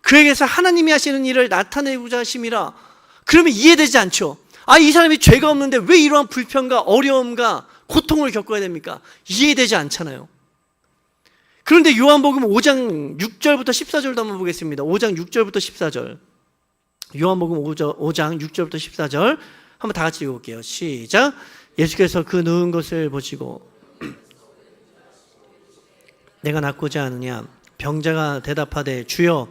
그에게서 하나님이 하시는 일을 나타내고자 하심이라. 그러면 이해되지 않죠. 이 사람이 죄가 없는데 왜 이러한 불편과 어려움과 고통을 겪어야 됩니까? 이해되지 않잖아요. 그런데 요한복음 5장 6절부터 14절도 한번 보겠습니다. 5장 6절부터 14절. 요한복음 5장 6절부터 14절 한번 다 같이 읽어볼게요. 시작. 예수께서 그 누운 것을 보시고 내가 낫고자 하느냐? 병자가 대답하되 주여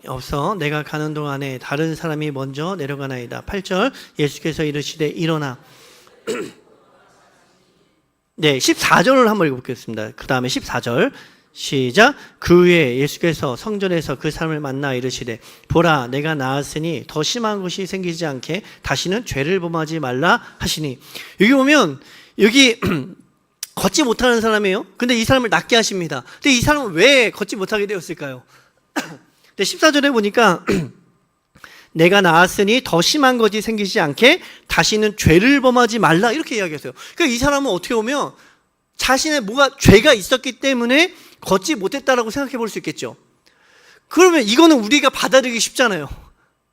없어. 내가 가는 동안에 다른 사람이 먼저 내려가나이다. 8절 예수께서 이르시되 일어나. 네, 14절을 한번 읽어보겠습니다. 그 다음에 14절 시작. 그 후에 예수께서 성전에서 그 사람을 만나 이르시되 보라, 내가 나았으니 더 심한 것이 생기지 않게 다시는 죄를 범하지 말라 하시니. 여기 보면 여기 걷지 못하는 사람이에요. 근데 이 사람을 낫게 하십니다. 근데 이 사람은 왜 걷지 못하게 되었을까요? 근데 14절에 보니까 내가 나았으니 더 심한 것이 생기지 않게 다시는 죄를 범하지 말라 이렇게 이야기했어요. 그러니까 이 사람은 어떻게 보면 자신의 뭐가 죄가 있었기 때문에 걷지 못했다라고 생각해 볼 수 있겠죠. 그러면 이거는 우리가 받아들이기 쉽잖아요.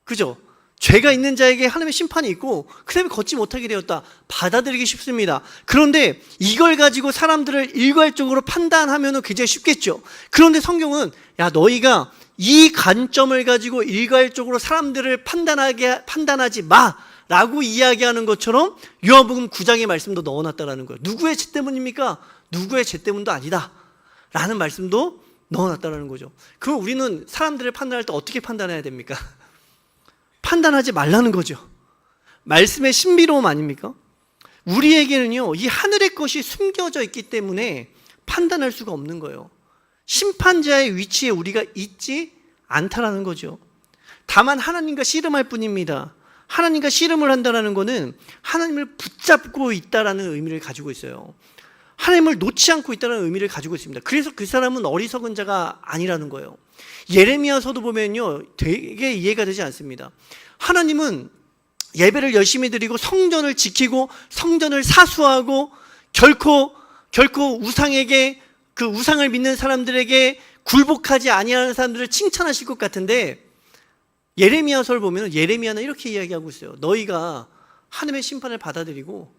그죠? 죄가 있는 자에게 하나님의 심판이 있고 그 다음에 걷지 못하게 되었다. 받아들이기 쉽습니다. 그런데 이걸 가지고 사람들을 일괄적으로 판단하면 굉장히 쉽겠죠. 그런데 성경은 야, 너희가 이 관점을 가지고 일괄적으로 사람들을 판단하지 마 라고 이야기하는 것처럼 요한복음 9장의 말씀도 넣어놨다라는 거예요. 누구의 죄 때문입니까? 누구의 죄 때문도 아니다 라는 말씀도 넣어놨다라는 거죠. 그럼 우리는 사람들을 판단할 때 어떻게 판단해야 됩니까? 판단하지 말라는 거죠. 말씀의 신비로움 아닙니까? 우리에게는요, 이 하늘의 것이 숨겨져 있기 때문에 판단할 수가 없는 거예요. 심판자의 위치에 우리가 있지 않다라는 거죠. 다만 하나님과 씨름할 뿐입니다. 하나님과 씨름을 한다는 것은 하나님을 붙잡고 있다라는 의미를 가지고 있어요. 하나님을 놓지 않고 있다는 의미를 가지고 있습니다. 그래서 그 사람은 어리석은 자가 아니라는 거예요. 예레미야서도 보면요, 되게 이해가 되지 않습니다. 하나님은 예배를 열심히 드리고 성전을 지키고 성전을 사수하고 결코 우상에게, 그 우상을 믿는 사람들에게 굴복하지 아니하는 사람들을 칭찬하실 것 같은데, 예레미야서를 보면 예레미야는 이렇게 이야기하고 있어요. 너희가 하나님의 심판을 받아들이고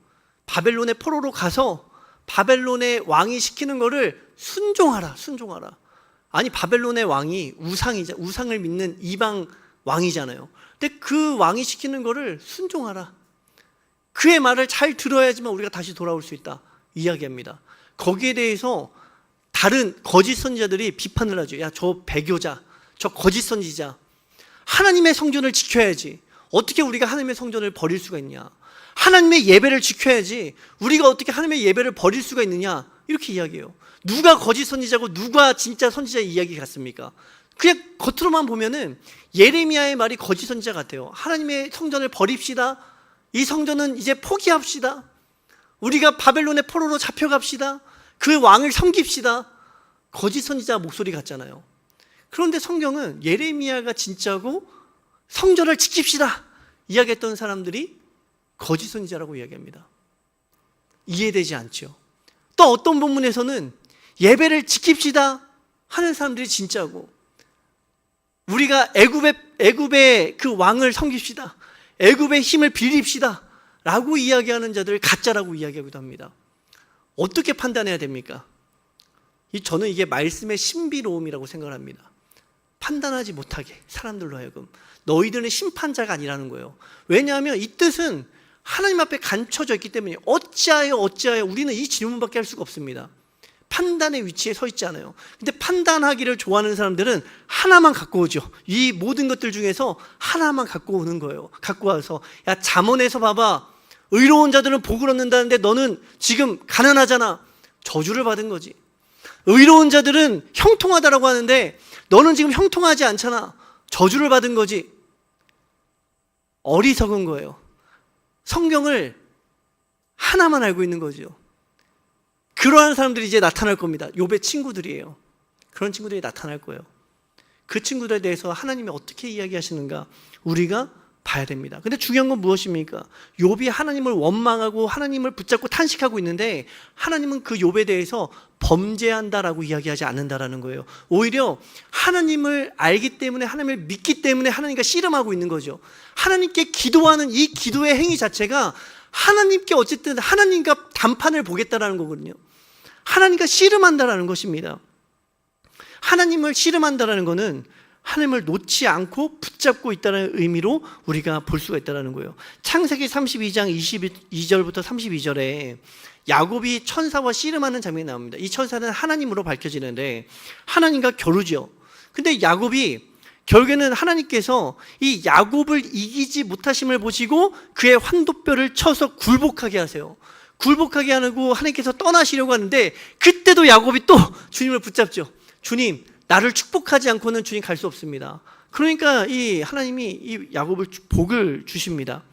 바벨론의 포로로 가서 바벨론의 왕이 시키는 거를 순종하라. 아니, 바벨론의 왕이 우상을 믿는 이방 왕이잖아요. 근데 그 왕이 시키는 거를 순종하라. 그의 말을 잘 들어야지만 우리가 다시 돌아올 수 있다 이야기합니다. 거기에 대해서 다른 거짓 선지자들이 비판을 하죠. 야, 저 배교자, 저 거짓 선지자, 하나님의 성전을 지켜야지. 어떻게 우리가 하나님의 성전을 버릴 수가 있냐? 하나님의 예배를 지켜야지. 우리가 어떻게 하나님의 예배를 버릴 수가 있느냐? 이렇게 이야기해요. 누가 거짓 선지자고 누가 진짜 선지자 이야기 같습니까? 그냥 겉으로만 보면은 예레미야의 말이 거짓 선지자 같아요. 하나님의 성전을 버립시다. 이 성전은 이제 포기합시다. 우리가 바벨론의 포로로 잡혀갑시다. 그 왕을 섬깁시다. 거짓 선지자 목소리 같잖아요. 그런데 성경은 예레미야가 진짜고 성전을 지킵시다 이야기했던 사람들이 거짓 선지자라고 이야기합니다. 이해되지 않죠. 또 어떤 본문에서는 예배를 지킵시다 하는 사람들이 진짜고, 우리가 애굽의 그 왕을 섬깁시다, 애굽의 힘을 빌립시다 라고 이야기하는 자들을 가짜라고 이야기하기도 합니다. 어떻게 판단해야 됩니까? 저는 이게 말씀의 신비로움이라고 생각을 합니다. 판단하지 못하게 사람들로 하여금 너희들은 심판자가 아니라는 거예요. 왜냐하면 이 뜻은 하나님 앞에 감춰져 있기 때문에 어찌하여 우리는 이 질문밖에 할 수가 없습니다. 판단의 위치에 서 있지 않아요. 근데 판단하기를 좋아하는 사람들은 하나만 갖고 오죠. 이 모든 것들 중에서 하나만 갖고 오는 거예요. 갖고 와서, 야, 잠언에서 봐봐, 의로운 자들은 복을 얻는다는데 너는 지금 가난하잖아. 저주를 받은 거지. 의로운 자들은 형통하다라고 하는데 너는 지금 형통하지 않잖아. 저주를 받은 거지. 어리석은 거예요. 성경을 하나만 알고 있는 거죠. 그러한 사람들이 이제 나타날 겁니다. 욥의 친구들이에요. 그런 친구들이 나타날 거예요. 그 친구들에 대해서 하나님이 어떻게 이야기하시는가 우리가 봐야 됩니다. 근데 중요한 건 무엇입니까? 욥이 하나님을 원망하고 하나님을 붙잡고 탄식하고 있는데 하나님은 그 욥에 대해서 범죄한다라고 이야기하지 않는다라는 거예요. 오히려 하나님을 알기 때문에, 하나님을 믿기 때문에 하나님과 씨름하고 있는 거죠. 하나님께 기도하는 이 기도의 행위 자체가 하나님께 어쨌든 하나님과 단판을 보겠다라는 거거든요. 하나님과 씨름한다라는 것입니다. 하나님을 씨름한다라는 것은 하나님을 놓지 않고 붙잡고 있다는 의미로 우리가 볼 수가 있다는 거예요. 창세기 32장 22절부터 32절에 야곱이 천사와 씨름하는 장면이 나옵니다. 이 천사는 하나님으로 밝혀지는데 하나님과 겨루죠. 근데 야곱이 결국에는 하나님께서 이 야곱을 이기지 못하심을 보시고 그의 환도뼈를 쳐서 굴복하게 하세요. 굴복하게 하고 하나님께서 떠나시려고 하는데 그때도 야곱이 또 주님을 붙잡죠. 주님, 나를 축복하지 않고는 주님 갈 수 없습니다. 그러니까 이 하나님이 이 야곱을 복을 주십니다.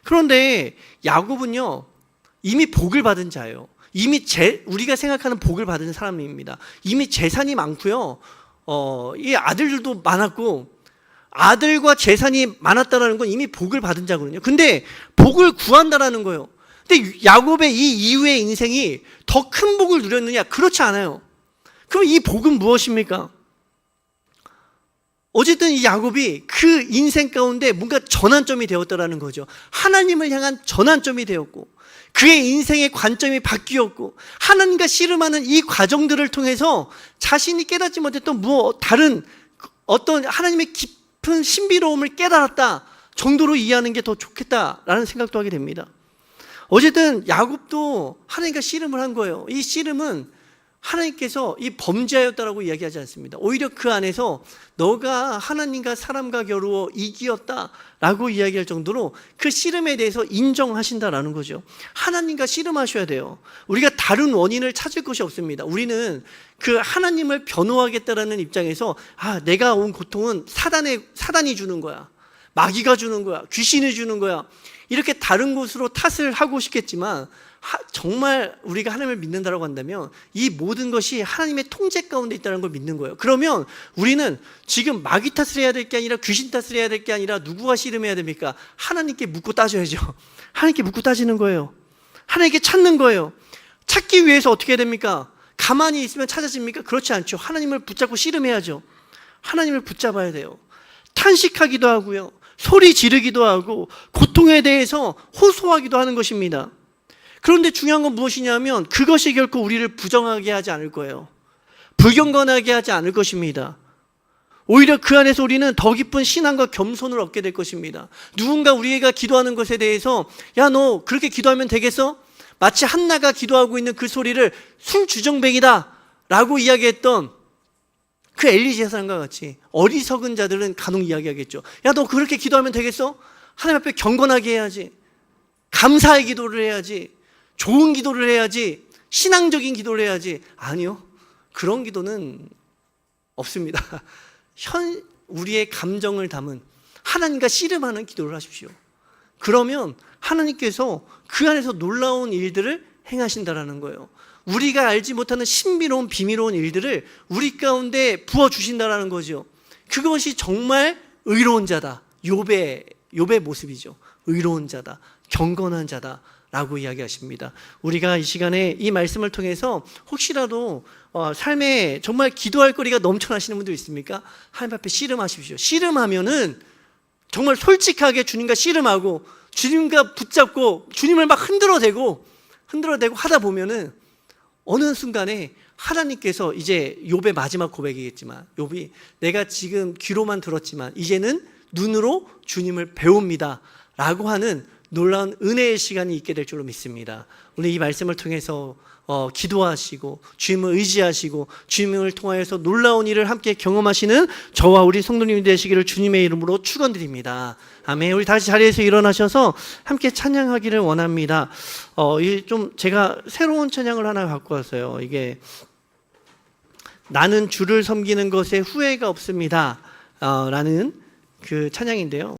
그런데 야곱은요, 이미 복을 받은 자예요. 이미 우리가 생각하는 복을 받은 사람입니다. 이미 재산이 많고요, 이 아들들도 많았고, 아들과 재산이 많았다라는 건 이미 복을 받은 자거든요. 근데 복을 구한다라는 거예요. 근데 야곱의 이 이후의 인생이 더 큰 복을 누렸느냐? 그렇지 않아요. 그럼 이 복은 무엇입니까? 어쨌든 이 야곱이 그 인생 가운데 뭔가 전환점이 되었다라는 거죠. 하나님을 향한 전환점이 되었고, 그의 인생의 관점이 바뀌었고, 하나님과 씨름하는 이 과정들을 통해서 자신이 깨닫지 못했던 다른 어떤 하나님의 깊은 신비로움을 깨달았다 정도로 이해하는 게 더 좋겠다라는 생각도 하게 됩니다. 어쨌든 야곱도 하나님과 씨름을 한 거예요. 이 씨름은 하나님께서 이 범죄하였다라고 이야기하지 않습니다. 오히려 그 안에서 너가 하나님과 사람과 겨루어 이기었다라고 이야기할 정도로 그 씨름에 대해서 인정하신다라는 거죠. 하나님과 씨름하셔야 돼요. 우리가 다른 원인을 찾을 것이 없습니다. 우리는 그 하나님을 변호하겠다라는 입장에서 내가 온 고통은 사단이 주는 거야, 마귀가 주는 거야, 귀신이 주는 거야, 이렇게 다른 곳으로 탓을 하고 싶겠지만 정말 우리가 하나님을 믿는다라고 한다면 이 모든 것이 하나님의 통제 가운데 있다는 걸 믿는 거예요. 그러면 우리는 지금 마귀 탓을 해야 될 게 아니라 귀신 탓을 해야 될 게 아니라 누구와 씨름해야 됩니까? 하나님께 묻고 따져야죠. 하나님께 묻고 따지는 거예요. 하나님께 찾는 거예요. 찾기 위해서 어떻게 해야 됩니까? 가만히 있으면 찾아집니까? 그렇지 않죠. 하나님을 붙잡고 씨름해야죠. 하나님을 붙잡아야 돼요. 탄식하기도 하고요, 소리 지르기도 하고, 고통에 대해서 호소하기도 하는 것입니다. 그런데 중요한 건 무엇이냐면 그것이 결코 우리를 부정하게 하지 않을 거예요. 불경건하게 하지 않을 것입니다. 오히려 그 안에서 우리는 더 깊은 신앙과 겸손을 얻게 될 것입니다. 누군가 우리가 기도하는 것에 대해서 야, 너 그렇게 기도하면 되겠어? 마치 한나가 기도하고 있는 그 소리를 술주정뱅이다 라고 이야기했던 그 엘리 제사장과 같이 어리석은 자들은 간혹 이야기하겠죠. 야, 너 그렇게 기도하면 되겠어? 하나님 앞에 경건하게 해야지. 감사의 기도를 해야지. 좋은 기도를 해야지. 신앙적인 기도를 해야지. 아니요, 그런 기도는 없습니다. 우리의 감정을 담은 하나님과 씨름하는 기도를 하십시오. 그러면 하나님께서 그 안에서 놀라운 일들을 행하신다라는 거예요. 우리가 알지 못하는 신비로운 비밀로운 일들을 우리 가운데 부어주신다라는 거죠. 그것이 정말 의로운 자다. 욥의 모습이죠. 의로운 자다, 경건한 자다 라고 이야기하십니다. 우리가 이 시간에 이 말씀을 통해서 혹시라도 삶에 정말 기도할 거리가 넘쳐나시는 분들 있습니까? 하나님 앞에 씨름하십시오. 씨름하면은 정말 솔직하게 주님과 씨름하고 주님과 붙잡고 주님을 막 흔들어대고 하다 보면은 어느 순간에 하나님께서 이제 욥의 마지막 고백이겠지만, 욥이 내가 지금 귀로만 들었지만 이제는 눈으로 주님을 배웁니다 라고 하는 놀라운 은혜의 시간이 있게 될 줄로 믿습니다. 오늘 이 말씀을 통해서 기도하시고 주님을 의지하시고 주님을 통하여서 놀라운 일을 함께 경험하시는 저와 우리 성도님이 되시기를 주님의 이름으로 축원드립니다. 아멘. 우리 다시 자리에서 일어나셔서 함께 찬양하기를 원합니다. 좀 제가 새로운 찬양을 하나 갖고 왔어요. 이게 나는 주를 섬기는 것에 후회가 없습니다 라는 그 찬양인데요.